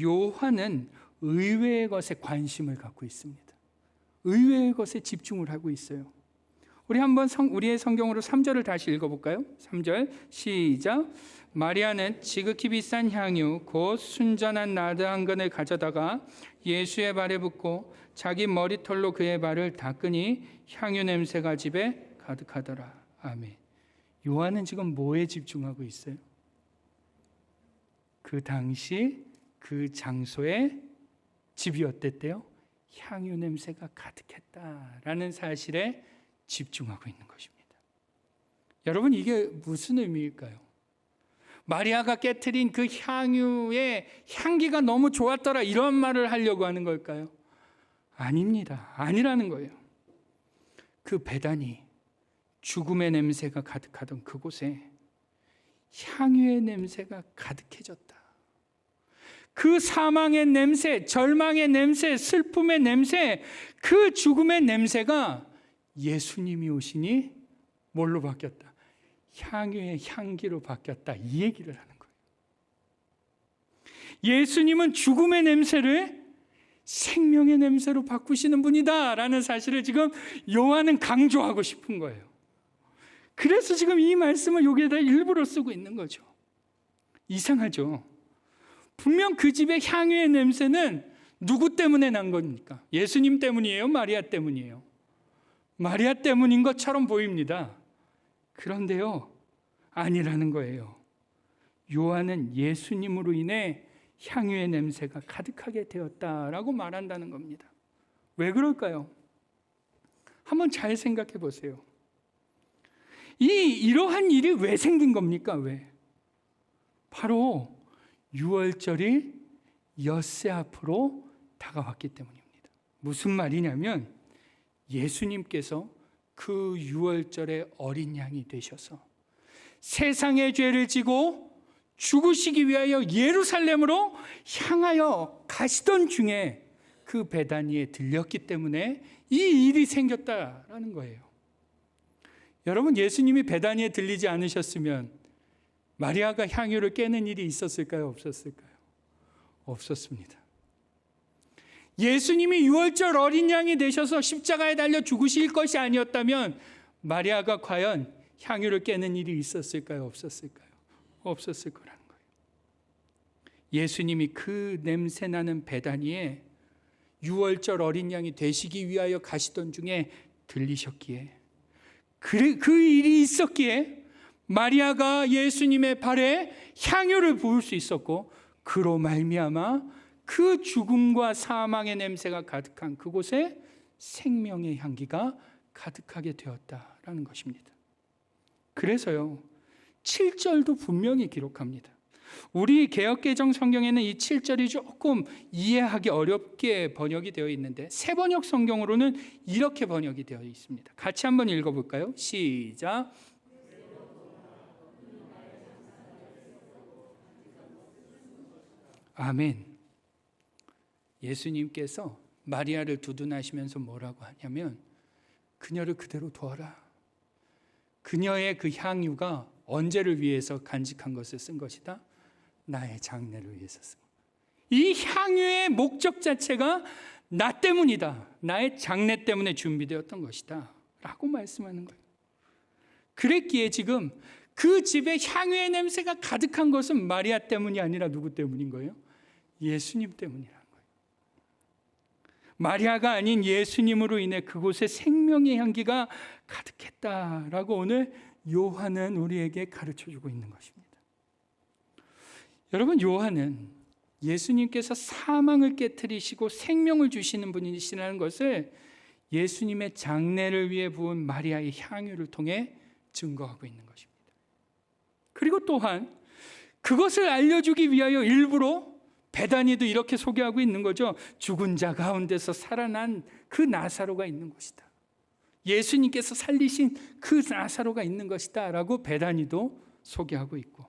요한은 의외의 것에 관심을 갖고 있습니다. 의외의 것에 집중을 하고 있어요. 우리 한번 우리의 성경으로 3절을 다시 읽어볼까요? 3절 시작. 마리아는 지극히 비싼 향유 곧 순전한 나드 한 근을 가져다가 예수의 발에 붓고 자기 머리털로 그의 발을 닦으니 향유 냄새가 집에 가득하더라. 아멘. 요한은 지금 뭐에 집중하고 있어요? 그 당시 그 장소에 집이 어땠대요? 향유 냄새가 가득했다라는 사실에 집중하고 있는 것입니다. 여러분, 이게 무슨 의미일까요? 마리아가 깨트린 그 향유의 향기가 너무 좋았더라, 이런 말을 하려고 하는 걸까요? 아닙니다. 아니라는 거예요. 그 베다니, 죽음의 냄새가 가득하던 그곳에 향유의 냄새가 가득해졌다. 그 사망의 냄새, 절망의 냄새, 슬픔의 냄새, 그 죽음의 냄새가 예수님이 오시니 뭘로 바뀌었다? 향유의 향기로 바뀌었다. 이 얘기를 하는 거예요. 예수님은 죽음의 냄새를 생명의 냄새로 바꾸시는 분이다 라는 사실을 지금 요한은 강조하고 싶은 거예요. 그래서 지금 이 말씀을 여기에다 일부러 쓰고 있는 거죠. 이상하죠? 분명 그 집의 향유의 냄새는 누구 때문에 난 겁니까? 예수님 때문이에요? 마리아 때문이에요? 마리아 때문인 것처럼 보입니다. 그런데요, 아니라는 거예요. 요한은 예수님으로 인해 향유의 냄새가 가득하게 되었다라고 말한다는 겁니다. 왜 그럴까요? 한번 잘 생각해 보세요. 이러한 일이 왜 생긴 겁니까? 왜? 바로 유월절이 엿새 앞으로 다가왔기 때문입니다. 무슨 말이냐면, 예수님께서 그 유월절의 어린 양이 되셔서 세상의 죄를 지고 죽으시기 위하여 예루살렘으로 향하여 가시던 중에 그 베다니에 들렸기 때문에 이 일이 생겼다라는 거예요. 여러분, 예수님이 베다니에 들리지 않으셨으면 마리아가 향유를 깨는 일이 있었을까요? 없었을까요? 없었습니다. 예수님이 유월절 어린 양이 되셔서 십자가에 달려 죽으실 것이 아니었다면 마리아가 과연 향유를 깨는 일이 있었을까요? 없었을까요? 없었을 거라는 거예요. 예수님이 그 냄새나는 베다니에 유월절 어린 양이 되시기 위하여 가시던 중에 들리셨기에, 그 일이 있었기에 마리아가 예수님의 발에 향유를 부을 수 있었고, 그로 말미암아 그 죽음과 사망의 냄새가 가득한 그곳에 생명의 향기가 가득하게 되었다라는 것입니다. 그래서요, 7절도 분명히 기록합니다. 우리 개역개정 성경에는 이 7절이 조금 이해하기 어렵게 번역이 되어 있는데, 새 번역 성경으로는 이렇게 번역이 되어 있습니다. 같이 한번 읽어볼까요? 시작. 아멘. 예수님께서 마리아를 두둔하시면서 뭐라고 하냐면, 그녀를 그대로 두어라. 그녀의 그 향유가 언제를 위해서 간직한 것을 쓴 것이다? 나의 장례를 위해서 쓴 것. 이 향유의 목적 자체가 나 때문이다. 나의 장례 때문에 준비되었던 것이다 라고 말씀하는 거예요. 그랬기에 지금 그 집에 향유의 냄새가 가득한 것은 마리아 때문이 아니라 누구 때문인 거예요? 예수님 때문이라는 거예요. 마리아가 아닌 예수님으로 인해 그곳에 생명의 향기가 가득했다라고 오늘 요한은 우리에게 가르쳐주고 있는 것입니다. 여러분, 요한은 예수님께서 사망을 깨트리시고 생명을 주시는 분이시라는 것을 예수님의 장례를 위해 부은 마리아의 향유를 통해 증거하고 있는 것입니다. 그리고 또한 그것을 알려주기 위하여 일부러 베다니도 이렇게 소개하고 있는 거죠. 죽은 자 가운데서 살아난 그 나사로가 있는 것이다. 예수님께서 살리신 그 나사로가 있는 것이다 라고 베다니도 소개하고 있고,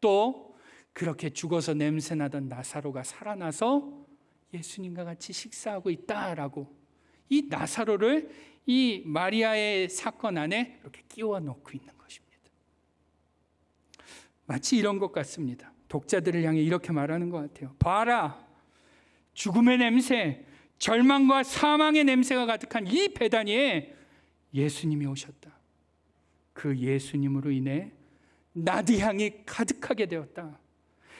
또 그렇게 죽어서 냄새나던 나사로가 살아나서 예수님과 같이 식사하고 있다라고 이 나사로를 이 마리아의 사건 안에 이렇게 끼워 넣고 있는 것입니다. 마치 이런 것 같습니다. 독자들을 향해 이렇게 말하는 것 같아요. 봐라, 죽음의 냄새, 절망과 사망의 냄새가 가득한 이 베다니에 예수님이 오셨다. 그 예수님으로 인해 나드 향이 가득하게 되었다.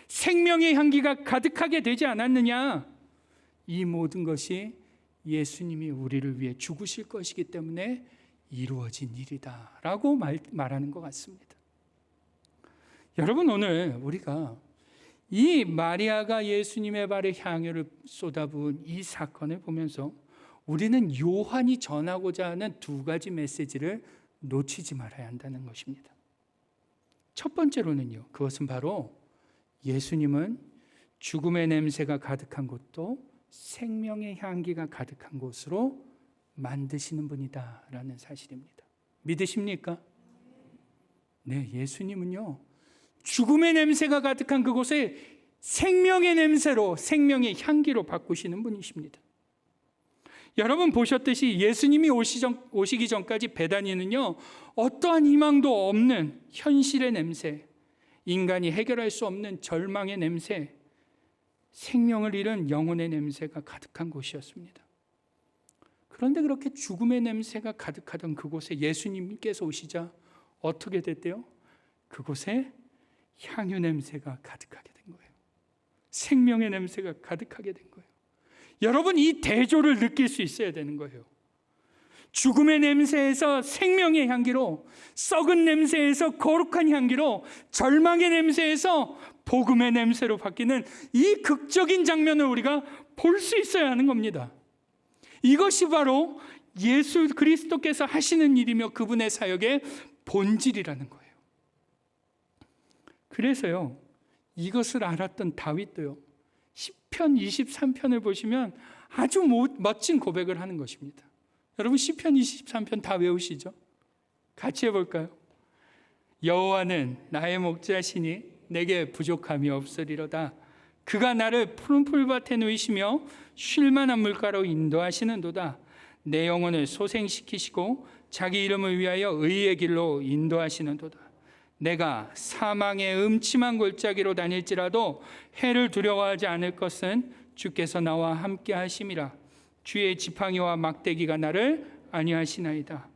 생명의 향기가 가득하게 되지 않았느냐? 이 모든 것이 예수님이 우리를 위해 죽으실 것이기 때문에 이루어진 일이다 라고 말하는 것 같습니다. 여러분, 오늘 우리가 이 마리아가 예수님의 발에 향유를 쏟아부은 이 사건을 보면서 우리는 요한이 전하고자 하는 두 가지 메시지를 놓치지 말아야 한다는 것입니다. 첫 번째로는요, 그것은 바로 예수님은 죽음의 냄새가 가득한 곳도 생명의 향기가 가득한 곳으로 만드시는 분이다라는 사실입니다. 믿으십니까? 네, 예수님은요, 죽음의 냄새가 가득한 그곳에 생명의 냄새로, 생명의 향기로 바꾸시는 분이십니다. 여러분 보셨듯이 예수님이 오시기 전까지 베다니는요, 어떠한 희망도 없는 현실의 냄새, 인간이 해결할 수 없는 절망의 냄새, 생명을 잃은 영혼의 냄새가 가득한 곳이었습니다. 그런데 그렇게 죽음의 냄새가 가득하던 그곳에 예수님께서 오시자 어떻게 됐대요? 그곳에 향유 냄새가 가득하게 된 거예요. 생명의 냄새가 가득하게 된 거예요. 여러분, 이 대조를 느낄 수 있어야 되는 거예요. 죽음의 냄새에서 생명의 향기로, 썩은 냄새에서 거룩한 향기로, 절망의 냄새에서 복음의 냄새로 바뀌는 이 극적인 장면을 우리가 볼 수 있어야 하는 겁니다. 이것이 바로 예수 그리스도께서 하시는 일이며 그분의 사역의 본질이라는 거예요. 그래서요, 이것을 알았던 다윗도요, 시편 23편을 보시면 아주 멋진 고백을 하는 것입니다. 여러분, 시편 23편 다 외우시죠? 같이 해볼까요? 여호와는 나의 목자시니 내게 부족함이 없으리로다. 그가 나를 푸른 풀밭에 누이시며 쉴 만한 물가로 인도하시는도다. 내 영혼을 소생시키시고 자기 이름을 위하여 의의 길로 인도하시는도다. 내가 사망의 음침한 골짜기로 다닐지라도 해를 두려워하지 않을 것은 주께서 나와 함께 하심이라. 주의 지팡이와 막대기가 나를 안위하시나이다.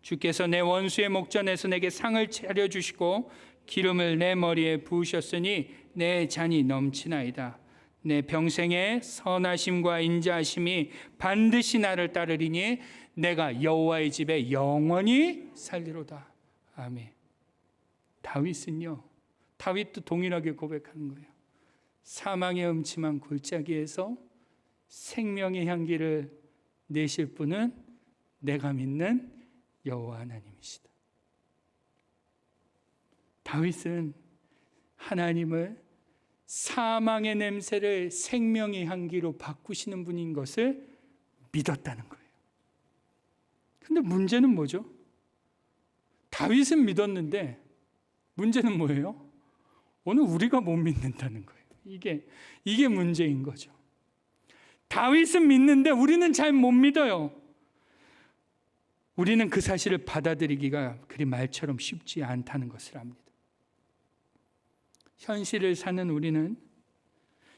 주께서 내 원수의 목전에서 내게 상을 차려주시고 기름을 내 머리에 부으셨으니 내 잔이 넘치나이다. 내 평생의 선하심과 인자하심이 반드시 나를 따르리니 내가 여호와의 집에 영원히 살리로다. 아멘. 다윗도 동일하게 고백하는 거예요. 사망의 음침한 골짜기에서 생명의 향기를 내실 분은 내가 믿는 여호와 하나님이시다. 다윗은 하나님을 사망의 냄새를 생명의 향기로 바꾸시는 분인 것을 믿었다는 거예요. 근데 문제는 뭐죠? 다윗은 믿었는데 문제는 뭐예요? 오늘 우리가 못 믿는다는 거예요. 이게 문제인 거죠. 다윗은 믿는데 우리는 잘 못 믿어요. 우리는 그 사실을 받아들이기가 그리 말처럼 쉽지 않다는 것을 압니다. 현실을 사는 우리는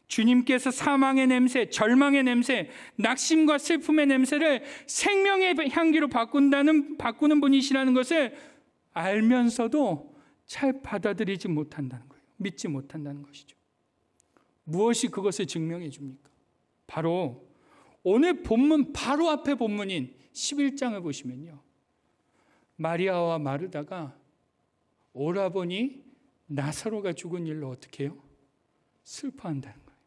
주님께서 사망의 냄새, 절망의 냄새, 낙심과 슬픔의 냄새를 생명의 향기로 바꾸는 분이시라는 것을 알면서도 잘 받아들이지 못한다는 거예요. 믿지 못한다는 것이죠. 무엇이 그것을 증명해 줍니까? 바로 오늘 본문 바로 앞에 본문인 11장을 보시면요, 마리아와 마르다가 오라버니 나사로가 죽은 일로 어떻게 해요? 슬퍼한다는 거예요.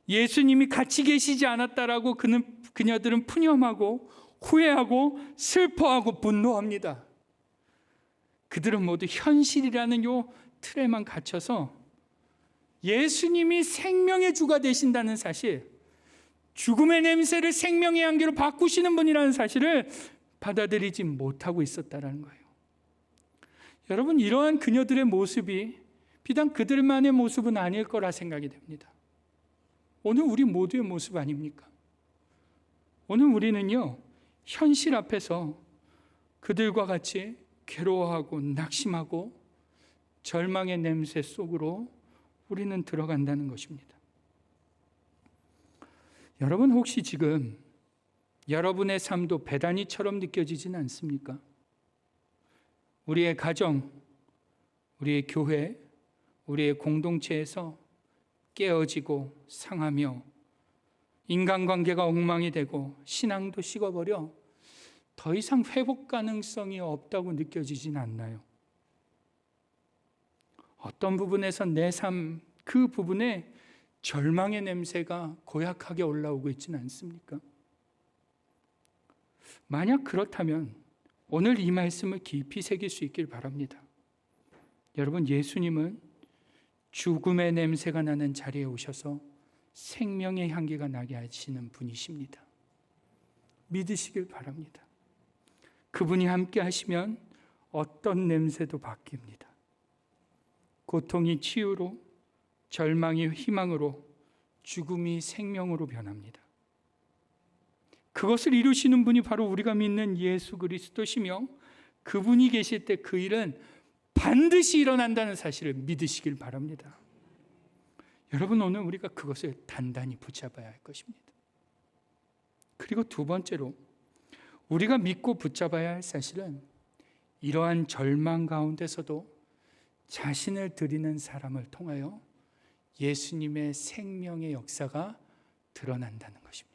예수님이 같이 계시지 않았다라고 그녀들은 푸념하고 후회하고 슬퍼하고 분노합니다. 그들은 모두 현실이라는 요 틀에만 갇혀서 예수님이 생명의 주가 되신다는 사실, 죽음의 냄새를 생명의 향기로 바꾸시는 분이라는 사실을 받아들이지 못하고 있었다는 거예요. 여러분, 이러한 그녀들의 모습이 비단 그들만의 모습은 아닐 거라 생각이 됩니다. 오늘 우리 모두의 모습 아닙니까? 오늘 우리는요, 현실 앞에서 그들과 같이 괴로워하고 낙심하고 절망의 냄새 속으로 우리는 들어간다는 것입니다. 여러분, 혹시 지금 여러분의 삶도 베다니처럼 느껴지진 않습니까? 우리의 가정, 우리의 교회, 우리의 공동체에서 깨어지고 상하며 인간관계가 엉망이 되고 신앙도 식어버려 더 이상 회복 가능성이 없다고 느껴지진 않나요? 어떤 부분에서 내 삶, 그 부분에 절망의 냄새가 고약하게 올라오고 있지는 않습니까? 만약 그렇다면 오늘 이 말씀을 깊이 새길 수 있길 바랍니다. 여러분, 예수님은 죽음의 냄새가 나는 자리에 오셔서 생명의 향기가 나게 하시는 분이십니다. 믿으시길 바랍니다. 그분이 함께 하시면 어떤 냄새도 바뀝니다. 고통이 치유로, 절망이 희망으로, 죽음이 생명으로 변합니다. 그것을 이루시는 분이 바로 우리가 믿는 예수 그리스도시며, 그분이 계실 때 그 일은 반드시 일어난다는 사실을 믿으시길 바랍니다. 여러분, 오늘 우리가 그것을 단단히 붙잡아야 할 것입니다. 그리고 두 번째로 우리가 믿고 붙잡아야 할 사실은 이러한 절망 가운데서도 자신을 드리는 사람을 통하여 예수님의 생명의 역사가 드러난다는 것입니다.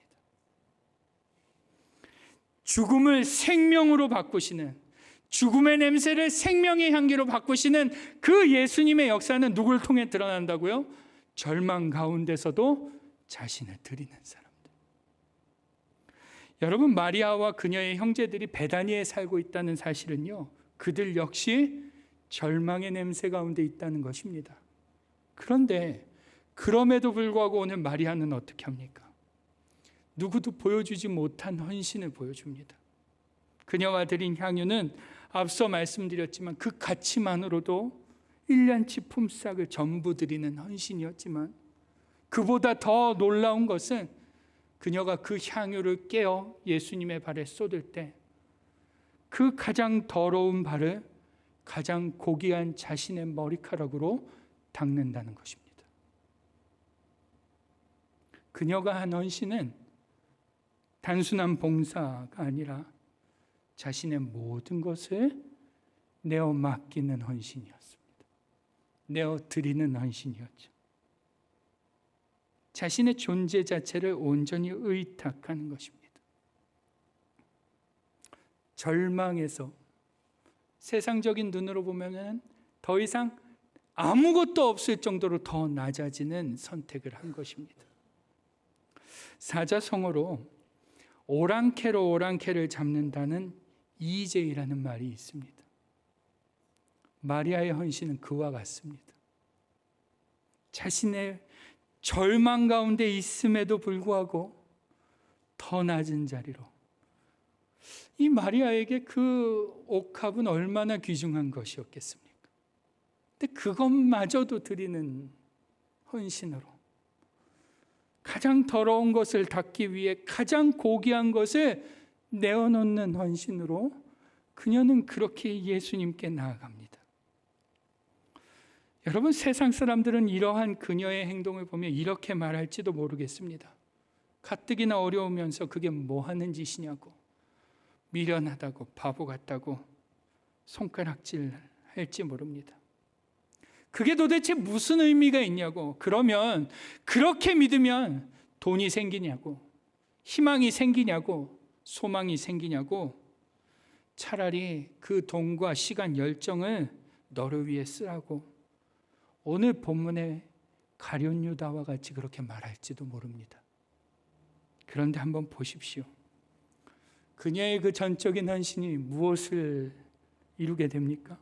죽음을 생명으로 바꾸시는, 죽음의 냄새를 생명의 향기로 바꾸시는 그 예수님의 역사는 누구를 통해 드러난다고요? 절망 가운데서도 자신을 드리는 사람들. 여러분, 마리아와 그녀의 형제들이 베다니에 살고 있다는 사실은요, 그들 역시 절망의 냄새 가운데 있다는 것입니다. 그런데 그럼에도 불구하고 오늘 마리아는 어떻게 합니까? 누구도 보여주지 못한 헌신을 보여줍니다. 그녀가 드린 향유는 앞서 말씀드렸지만 그 가치만으로도 1년치 품삯을 전부 드리는 헌신이었지만, 그보다 더 놀라운 것은 그녀가 그 향유를 깨어 예수님의 발에 쏟을 때 그 가장 더러운 발을 가장 고귀한 자신의 머리카락으로 닦는다는 것입니다. 그녀가 한 헌신은 단순한 봉사가 아니라 자신의 모든 것을 내어 맡기는 헌신이었습니다. 내어 드리는 헌신이었죠. 자신의 존재 자체를 온전히 의탁하는 것입니다. 절망에서 세상적인 눈으로 보면 더 이상 아무것도 없을 정도로 더 낮아지는 선택을 한 것입니다. 사자성어로 오랑캐로 오랑캐를 잡는다는 이재이라는 말이 있습니다. 마리아의 헌신은 그와 같습니다. 자신의 절망 가운데 있음에도 불구하고 더 낮은 자리로, 이 마리아에게 그 옥합은 얼마나 귀중한 것이었겠습니까? 근데 그것마저도 드리는 헌신으로, 가장 더러운 것을 닦기 위해 가장 고귀한 것을 내어놓는 헌신으로 그녀는 그렇게 예수님께 나아갑니다. 여러분, 세상 사람들은 이러한 그녀의 행동을 보며 이렇게 말할지도 모르겠습니다. 가뜩이나 어려우면서 그게 뭐 하는 짓이냐고, 미련하다고, 바보 같다고 손가락질 할지 모릅니다. 그게 도대체 무슨 의미가 있냐고, 그러면 그렇게 믿으면 돈이 생기냐고, 희망이 생기냐고, 소망이 생기냐고, 차라리 그 돈과 시간, 열정을 너를 위해 쓰라고 오늘 본문의 가룟 유다와 같이 그렇게 말할지도 모릅니다. 그런데 한번 보십시오. 그녀의 그 전적인 헌신이 무엇을 이루게 됩니까?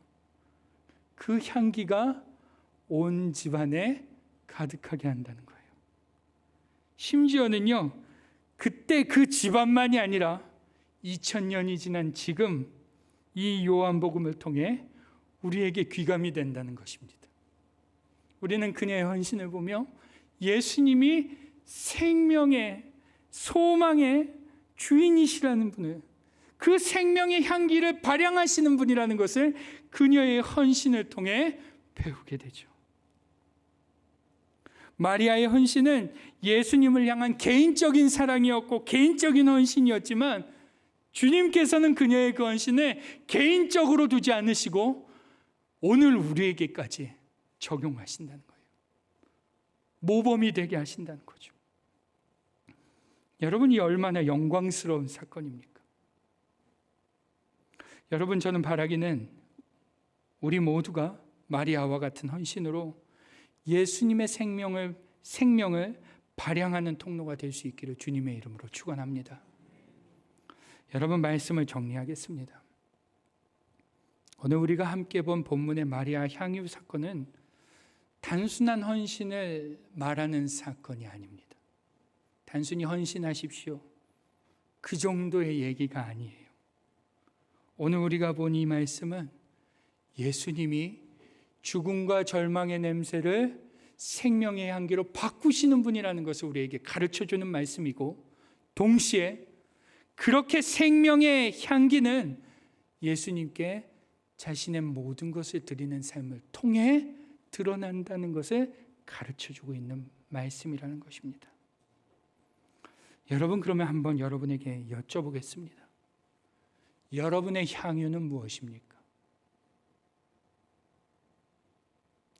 그 향기가 온 집안에 가득하게 한다는 거예요. 심지어는요, 그때 그 집안만이 아니라 2000년이 지난 지금 이 요한복음을 통해 우리에게 귀감이 된다는 것입니다. 우리는 그녀의 헌신을 보며 예수님이 생명의, 소망의 주인이시라는 분을, 그 생명의 향기를 발향하시는 분이라는 것을 그녀의 헌신을 통해 배우게 되죠. 마리아의 헌신은 예수님을 향한 개인적인 사랑이었고 개인적인 헌신이었지만, 주님께서는 그녀의 그 헌신을 개인적으로 두지 않으시고 오늘 우리에게까지 적용하신다는 거예요. 모범이 되게 하신다는 거죠. 여러분, 이 얼마나 영광스러운 사건입니까? 여러분, 저는 바라기는 우리 모두가 마리아와 같은 헌신으로 예수님의 생명을 발향하는 통로가 될 수 있기를 주님의 이름으로 축원합니다. 여러분, 말씀을 정리하겠습니다. 오늘 우리가 함께 본 본문의 마리아 향유 사건은 단순한 헌신을 말하는 사건이 아닙니다. 단순히 헌신하십시오, 그 정도의 얘기가 아니에요. 오늘 우리가 본 이 말씀은 예수님이 죽음과 절망의 냄새를 생명의 향기로 바꾸시는 분이라는 것을 우리에게 가르쳐주는 말씀이고, 동시에 그렇게 생명의 향기는 예수님께 자신의 모든 것을 드리는 삶을 통해 드러난다는 것을 가르쳐주고 있는 말씀이라는 것입니다. 여러분, 그러면 한번 여러분에게 여쭤보겠습니다. 여러분의 향유는 무엇입니까?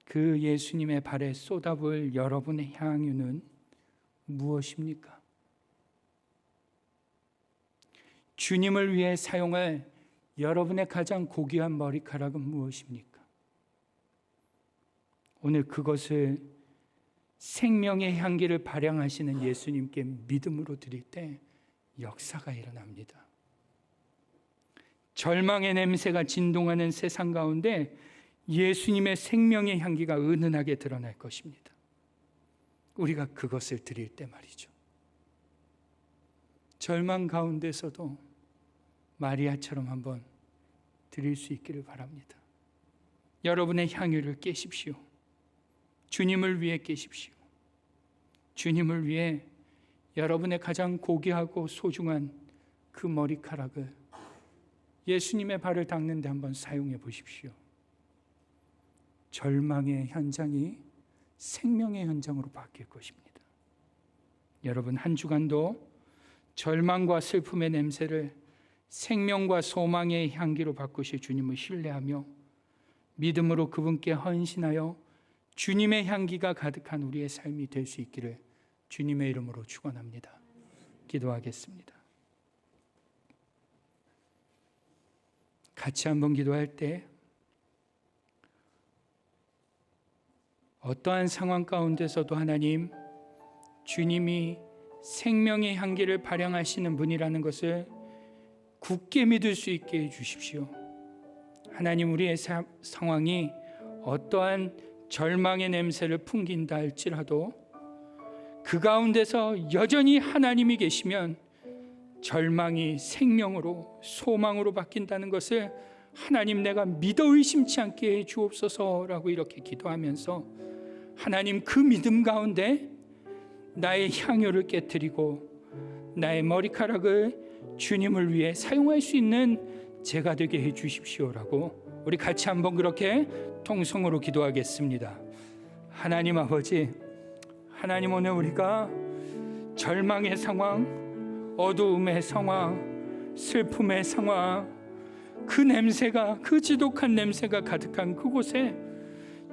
그 예수님의 발에 쏟아부을 여러분의 향유는 무엇입니까? 주님을 위해 사용할 여러분의 가장 고귀한 머리카락은 무엇입니까? 오늘 그것을 생명의 향기를 발향하시는 예수님께 믿음으로 드릴 때 역사가 일어납니다. 절망의 냄새가 진동하는 세상 가운데 예수님의 생명의 향기가 은은하게 드러날 것입니다. 우리가 그것을 드릴 때 말이죠. 절망 가운데서도 마리아처럼 한번 드릴 수 있기를 바랍니다. 여러분의 향유를 깨십시오. 주님을 위해 깨십시오. 주님을 위해 여러분의 가장 고귀하고 소중한 그 머리카락을 예수님의 발을 닦는 데 한번 사용해 보십시오. 절망의 현장이 생명의 현장으로 바뀔 것입니다. 여러분, 한 주간도 절망과 슬픔의 냄새를 생명과 소망의 향기로 바꾸실 주님을 신뢰하며 믿음으로 그분께 헌신하여 주님의 향기가 가득한 우리의 삶이 될 수 있기를 주님의 이름으로 축원합니다. 기도하겠습니다. 같이 한번 기도할 때 어떠한 상황 가운데서도 하나님, 주님이 생명의 향기를 발향하시는 분이라는 것을 굳게 믿을 수 있게 해주십시오. 하나님, 우리의 상황이 어떠한 절망의 냄새를 풍긴다 할지라도 그 가운데서 여전히 하나님이 계시면 절망이 생명으로, 소망으로 바뀐다는 것을 하나님, 내가 믿어 의심치 않게 해 주옵소서라고 이렇게 기도하면서 하나님, 그 믿음 가운데 나의 향유를 깨뜨리고 나의 머리카락을 주님을 위해 사용할 수 있는 제가 되게 해 주십시오라고 우리 같이 한번 그렇게 통성으로 기도하겠습니다. 하나님 아버지, 하나님, 오늘 우리가 절망의 상황, 어두움의 상황, 슬픔의 상황, 그 냄새가, 그 지독한 냄새가 가득한 그곳에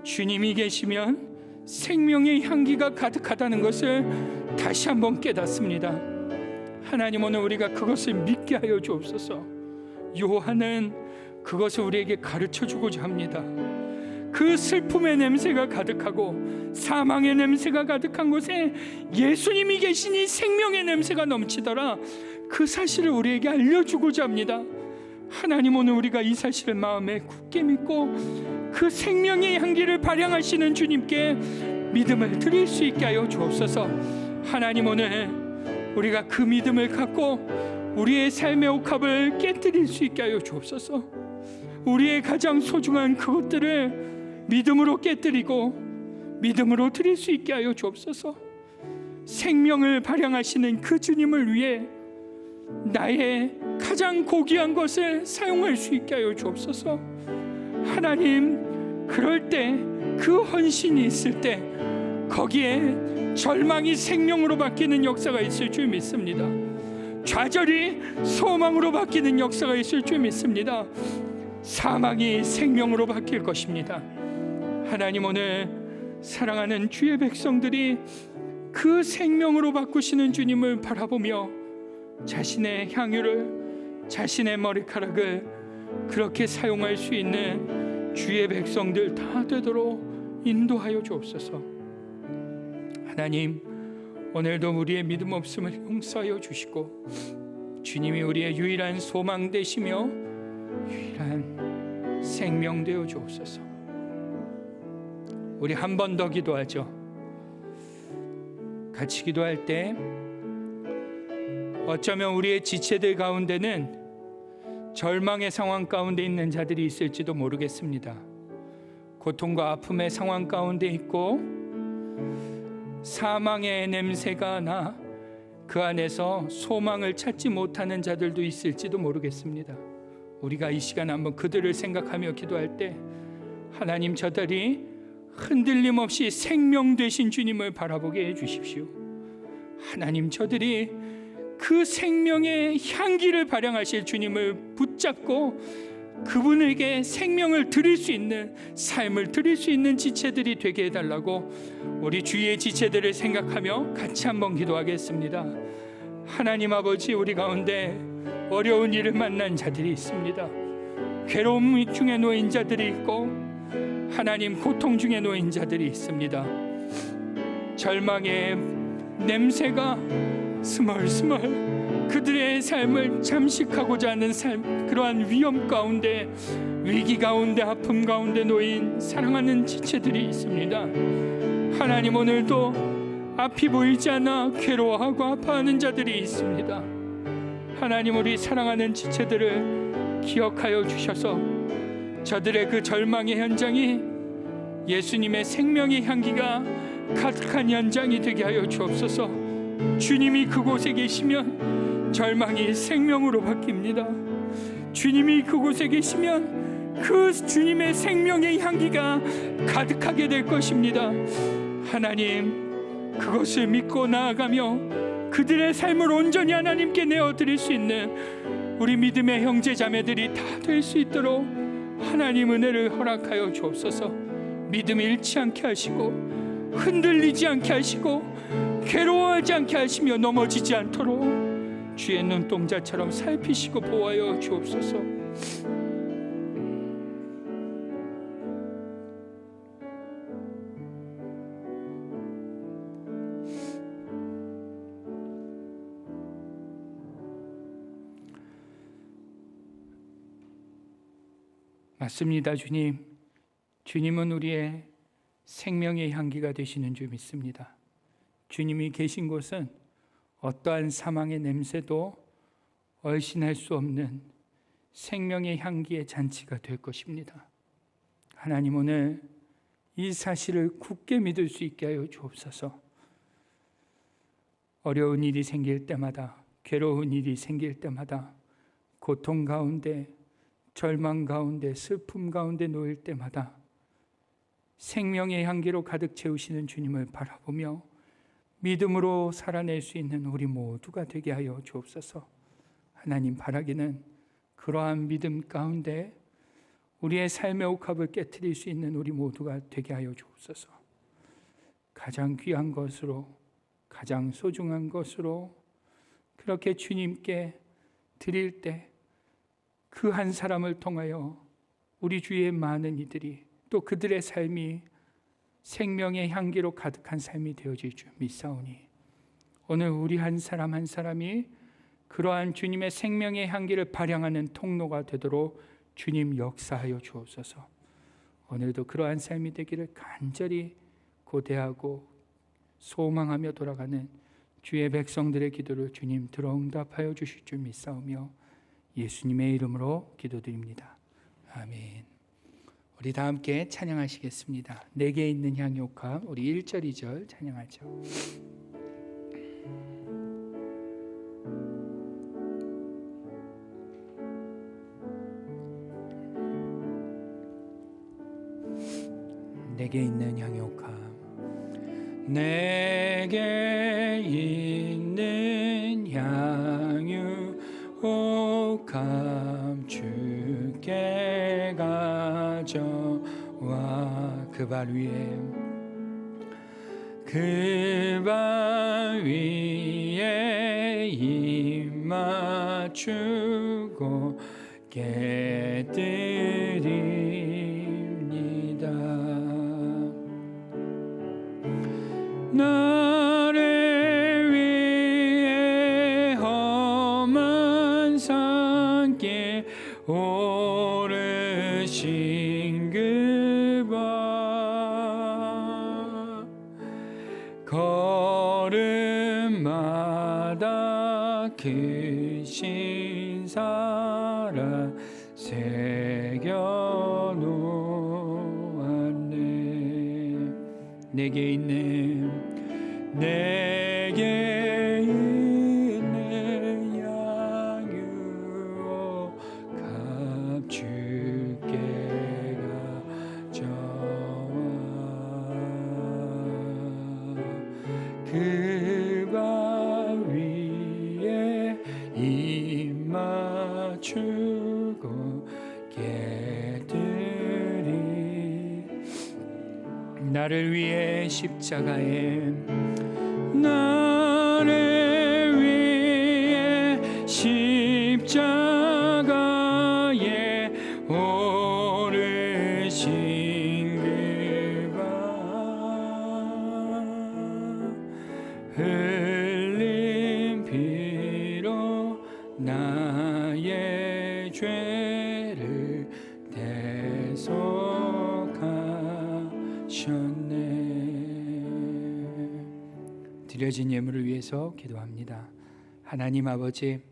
주님이 계시면 생명의 향기가 가득하다는 것을 다시 한번 깨닫습니다. 하나님, 오늘 우리가 그것을 믿게 하여 주옵소서. 요한은 그것을 우리에게 가르쳐 주고자 합니다. 그 슬픔의 냄새가 가득하고 사망의 냄새가 가득한 곳에 예수님이 계시니 생명의 냄새가 넘치더라. 그 사실을 우리에게 알려주고자 합니다. 하나님, 오늘 우리가 이 사실을 마음에 굳게 믿고 그 생명의 향기를 발향하시는 주님께 믿음을 드릴 수 있게 하여 주옵소서. 하나님, 오늘 우리가 그 믿음을 갖고 우리의 삶의 옥합을 깨뜨릴 수 있게 하여 주옵소서. 우리의 가장 소중한 그것들을 믿음으로 깨뜨리고 믿음으로 드릴 수 있게 하여 주옵소서. 생명을 발향하시는 그 주님을 위해 나의 가장 고귀한 것을 사용할 수 있게 하여 주옵소서. 하나님, 그럴 때, 그 헌신이 있을 때 거기에 절망이 생명으로 바뀌는 역사가 있을 줄 믿습니다. 좌절이 소망으로 바뀌는 역사가 있을 줄 믿습니다. 사망이 생명으로 바뀔 것입니다. 하나님, 오늘 사랑하는 주의 백성들이 그 생명으로 바꾸시는 주님을 바라보며 자신의 향유를, 자신의 머리카락을 그렇게 사용할 수 있는 주의 백성들 다 되도록 인도하여 주옵소서. 하나님, 오늘도 우리의 믿음 없음을 용서하여 주시고 주님이 우리의 유일한 소망 되시며 유일한 생명 되어 주옵소서. 우리 한 번 더 기도하죠. 같이 기도할 때 어쩌면 우리의 지체들 가운데는 절망의 상황 가운데 있는 자들이 있을지도 모르겠습니다. 고통과 아픔의 상황 가운데 있고 사망의 냄새가 나 그 안에서 소망을 찾지 못하는 자들도 있을지도 모르겠습니다. 우리가 이 시간 한번 그들을 생각하며 기도할 때 하나님, 저들이 흔들림 없이 생명 되신 주님을 바라보게 해주십시오. 하나님, 저들이 그 생명의 향기를 발향하실 주님을 붙잡고 그분에게 생명을 드릴 수 있는, 삶을 드릴 수 있는 지체들이 되게 해달라고 우리 주위의 지체들을 생각하며 같이 한번 기도하겠습니다. 하나님 아버지, 우리 가운데 어려운 일을 만난 자들이 있습니다. 괴로움 중에 놓인 자들이 있고 하나님, 고통 중에 놓인 자들이 있습니다. 절망의 냄새가 스멀스멀 그들의 삶을 잠식하고자 하는 삶, 그러한 위험 가운데, 위기 가운데, 아픔 가운데 놓인 사랑하는 지체들이 있습니다. 하나님, 오늘도 앞이 보이지 않아 괴로워하고 아파하는 자들이 있습니다. 하나님, 우리 사랑하는 지체들을 기억하여 주셔서 저들의 그 절망의 현장이 예수님의 생명의 향기가 가득한 현장이 되게 하여 주옵소서. 주님이 그곳에 계시면 절망이 생명으로 바뀝니다. 주님이 그곳에 계시면 그 주님의 생명의 향기가 가득하게 될 것입니다. 하나님, 그것을 믿고 나아가며 그들의 삶을 온전히 하나님께 내어드릴 수 있는 우리 믿음의 형제 자매들이 다 될 수 있도록 하나님 은혜를 허락하여 주옵소서. 믿음 잃지 않게 하시고 흔들리지 않게 하시고 괴로워하지 않게 하시며 넘어지지 않도록 주의 눈동자처럼 살피시고 보호하여 주옵소서. 맞습니다, 주님. 주님은 우리의 생명의 향기가 되시는 줄 믿습니다. 주님이 계신 곳은 어떠한 사망의 냄새도 얼씬할 수 없는 생명의 향기의 잔치가 될 것입니다. 하나님, 오늘 이 사실을 굳게 믿을 수 있게 하여 주옵소서. 어려운 일이 생길 때마다, 괴로운 일이 생길 때마다, 고통 가운데, 절망 가운데, 슬픔 가운데 놓일 때마다 생명의 향기로 가득 채우시는 주님을 바라보며 믿음으로 살아낼 수 있는 우리 모두가 되게 하여 주옵소서. 하나님, 바라기는 그러한 믿음 가운데 우리의 삶의 옥합을 깨트릴 수 있는 우리 모두가 되게 하여 주옵소서. 가장 귀한 것으로, 가장 소중한 것으로 그렇게 주님께 드릴 때 그 한 사람을 통하여 우리 주위의 많은 이들이 또 그들의 삶이 생명의 향기로 가득한 삶이 되어질 줄 믿사오니, 오늘 우리 한 사람 한 사람이 그러한 주님의 생명의 향기를 발향하는 통로가 되도록 주님 역사하여 주옵소서. 오늘도 그러한 삶이 되기를 간절히 고대하고 소망하며 돌아가는 주의 백성들의 기도를 주님 들어 응답하여 주실 줄 믿사오며 예수님의 이름으로 기도드립니다. 아멘. 우리 다 함께 찬양하시겠습니다. 내게 있는 향유옥합, 우리 1절 2절 찬양하죠. 내게 있는 향유옥합, 내게 있는 향유옥합 주께 가져와 그 발 위에 입 맞추고 깨드립니다. 나를 위해 험한 산길 오르신 그 발, 걸음마다 크신 사랑 새겨놓았네. 내게 있는 향유옥합 주께 가져와 그 발 위에 입 맞추고 깨들이 나를 위해 십자가에 나를 위해 십자가에 오르신 그 발, 흘린 피로 나의 죄를 대속하셨네. 드려진 예물을 위해서 기도합니다. 하나님 아버지,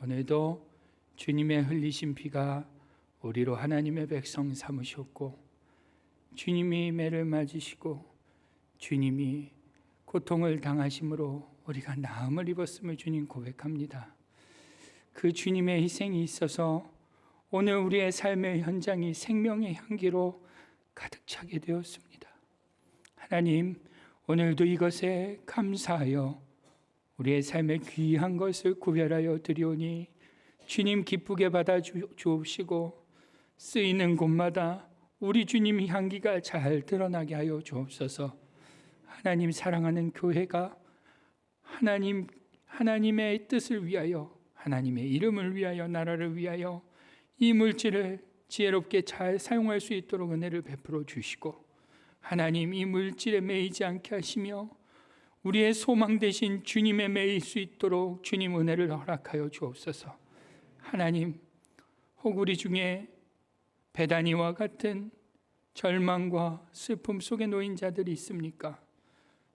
오늘도 주님의 흘리신 피가 우리로 하나님의 백성 삼으셨고, 주님이 매를 맞으시고 주님이 고통을 당하심으로 우리가 나음을 입었음을 주님 고백합니다. 그 주님의 희생이 있어서 오늘 우리의 삶의 현장이 생명의 향기로 가득 차게 되었습니다. 하나님, 오늘도 이것에 감사하여 우리의 삶의 귀한 것을 구별하여 드리오니 주님 기쁘게 받아 주옵시고 쓰이는 곳마다 우리 주님 향기가 잘 드러나게 하여 주옵소서. 하나님 사랑하는 교회가 하나님의 뜻을 위하여, 하나님의 이름을 위하여, 나라를 위하여 이 물질을 지혜롭게 잘 사용할 수 있도록 은혜를 베풀어 주시고, 하나님 이 물질에 매이지 않게 하시며 우리의 소망 대신 주님에 매일 수 있도록 주님 은혜를 허락하여 주옵소서. 하나님, 혹 우리 중에 베다니와 같은 절망과 슬픔 속에 놓인 자들이 있습니까?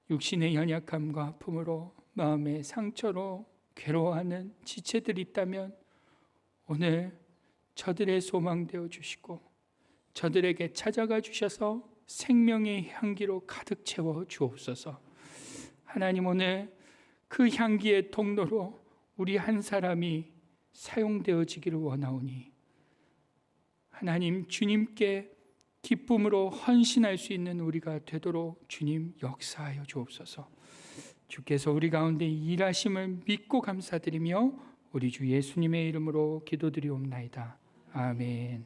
육신의 연약함과 아픔으로, 마음의 상처로 괴로워하는 지체들이 있다면 오늘 저들의 소망 되어 주시고 저들에게 찾아가 주셔서 생명의 향기로 가득 채워 주옵소서. 하나님, 오늘 그 향기의 통로로 우리 한 사람이 사용되어지기를 원하오니 하나님, 주님께 기쁨으로 헌신할 수 있는 우리가 되도록 주님 역사하여 주옵소서. 주께서 우리 가운데 일하심을 믿고 감사드리며 우리 주 예수님의 이름으로 기도드리옵나이다. 아멘.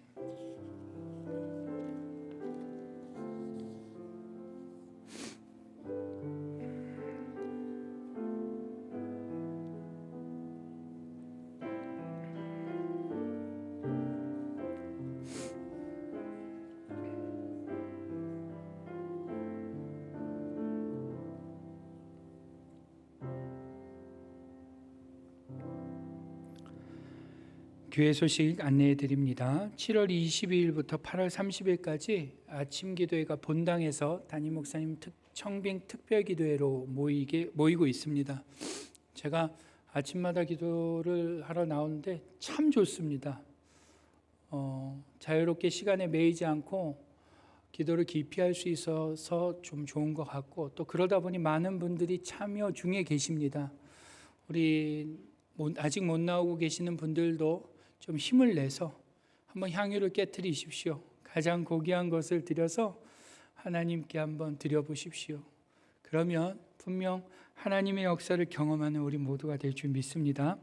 교회 소식 안내해 드립니다. 7월 22일부터 8월 30일까지 아침 기도회가 본당에서 담임 목사님 청빙 특별 기도회로 모이고 있습니다. 제가 아침마다 기도를 하러 나오는데 참 좋습니다. 자유롭게 시간에 매이지 않고 기도를 깊이 할 수 있어서 좀 좋은 것 같고, 또 그러다 보니 많은 분들이 참여 중에 계십니다. 우리 아직 못 나오고 계시는 분들도 좀 힘을 내서 한번 향유를 깨트리십시오. 가장 고귀한 것을 드려서 하나님께 한번 드려보십시오. 그러면 분명 하나님의 역사를 경험하는 우리 모두가 될 줄 믿습니다.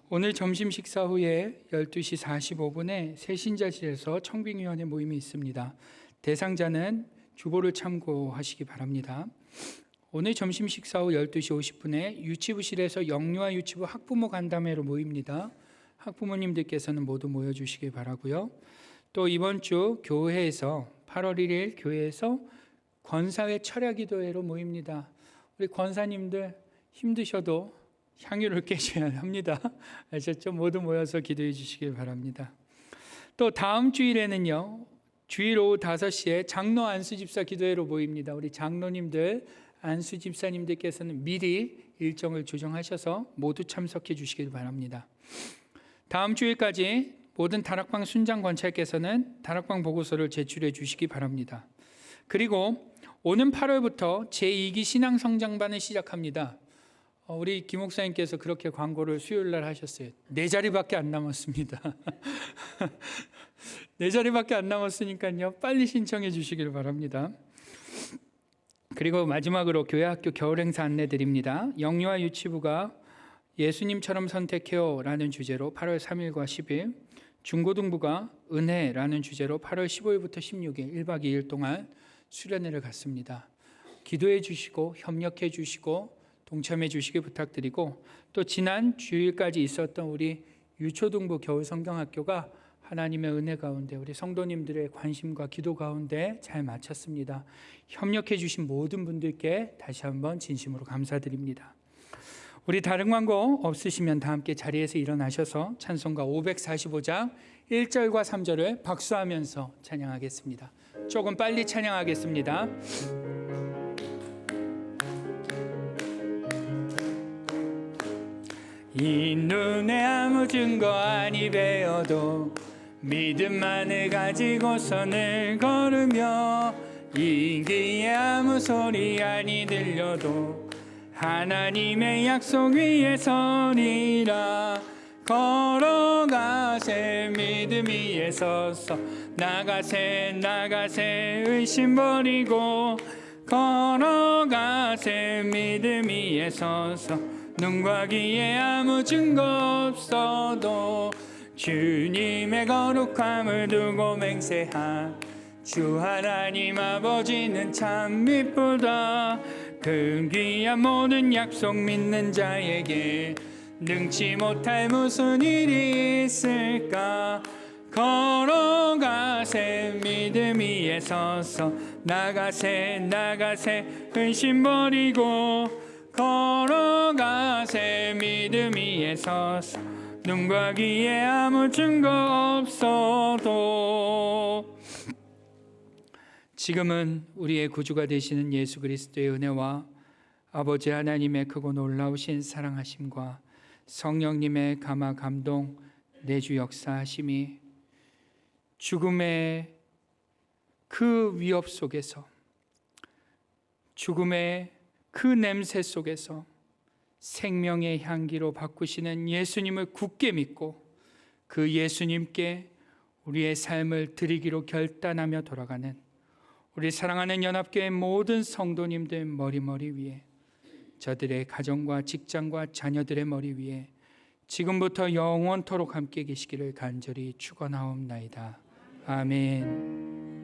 오늘 점심 식사 후에 12시 45분에 새신자실에서 청빙위원회 모임이 있습니다. 대상자는 주보를 참고하시기 바랍니다. 오늘 점심 식사 후 12시 50분에 유치부실에서 영유아 유치부 학부모 간담회로 모입니다. 학부모님들께서는 모두 모여주시기 바라고요. 또 이번 주 교회에서 8월 1일 교회에서 권사회 철야기도회로 모입니다. 우리 권사님들 힘드셔도 향유를 깨셔야 합니다. 아셨죠? 모두 모여서 기도해 주시길 바랍니다. 또 다음 주일에는요, 주일 오후 5시에 장로 안수집사 기도회로 모입니다. 우리 장로님들, 안수집사님들께서는 미리 일정을 조정하셔서 모두 참석해 주시길 바랍니다. 다음 주일까지 모든 다락방 순장 권찰께서는 다락방 보고서를 제출해 주시기 바랍니다. 그리고 오는 8월부터 제2기 신앙성장반을 시작합니다. 우리 김 목사님께서 그렇게 광고를 수요일날 하셨어요. 4자리밖에 안 남았습니다. 4자리밖에 안 남았으니까요, 빨리 신청해 주시길 바랍니다. 그리고 마지막으로 교회학교 겨울행사 안내 드립니다. 영유아 유치부가 예수님처럼 선택해요 라는 주제로 8월 3일과 10일, 중고등부가 은혜라는 주제로 8월 15일부터 16일 1박 2일 동안 수련회를 갖습니다. 기도해 주시고 협력해 주시고 동참해 주시기 부탁드리고, 또 지난 주일까지 있었던 우리 유초등부 겨울성경학교가 하나님의 은혜 가운데 우리 성도님들의 관심과 기도 가운데 잘 마쳤습니다. 협력해 주신 모든 분들께 다시 한번 진심으로 감사드립니다. 우리 다른 광고 없으시면 다 함께 자리에서 일어나셔서 찬송가 545장 1절과 3절을 박수하면서 찬양하겠습니다. 조금 빨리 찬양하겠습니다. 이 눈에 아무 증거 아니 배어도 믿음만을 가지고 선을 걸으며 이 귀에 아무 소리 아니 들려도 하나님의 약속 위에 서리라. 걸어가세 믿음 위에 서서 나가세 나가세 의심 버리고 걸어가세 믿음 위에 서서 눈과 귀에 아무 증거 없어도 주님의 거룩함을 두고 맹세한 주 하나님 아버지는 참 미쁘다. 그 귀한 모든 약속 믿는 자에게 능치 못할 무슨 일이 있을까. 걸어가세 믿음 위에 서서 나가세 나가세 근심 버리고 걸어가세 믿음 위에 서서 눈과 귀에 아무 증거 없어도. 지금은 우리의 구주가 되시는 예수 그리스도의 은혜와 아버지 하나님의 크고 놀라우신 사랑하심과 성령님의 감화 감동 내주 역사하심이 죽음의 그 위협 속에서, 죽음의 그 냄새 속에서 생명의 향기로 바꾸시는 예수님을 굳게 믿고 그 예수님께 우리의 삶을 드리기로 결단하며 돌아가는 우리 사랑하는 연합교회 모든 성도님들 머리 위에, 저들의 가정과 직장과 자녀들의 머리 위에 지금부터 영원토록 함께 계시기를 간절히 축원하옵나이다. 아멘.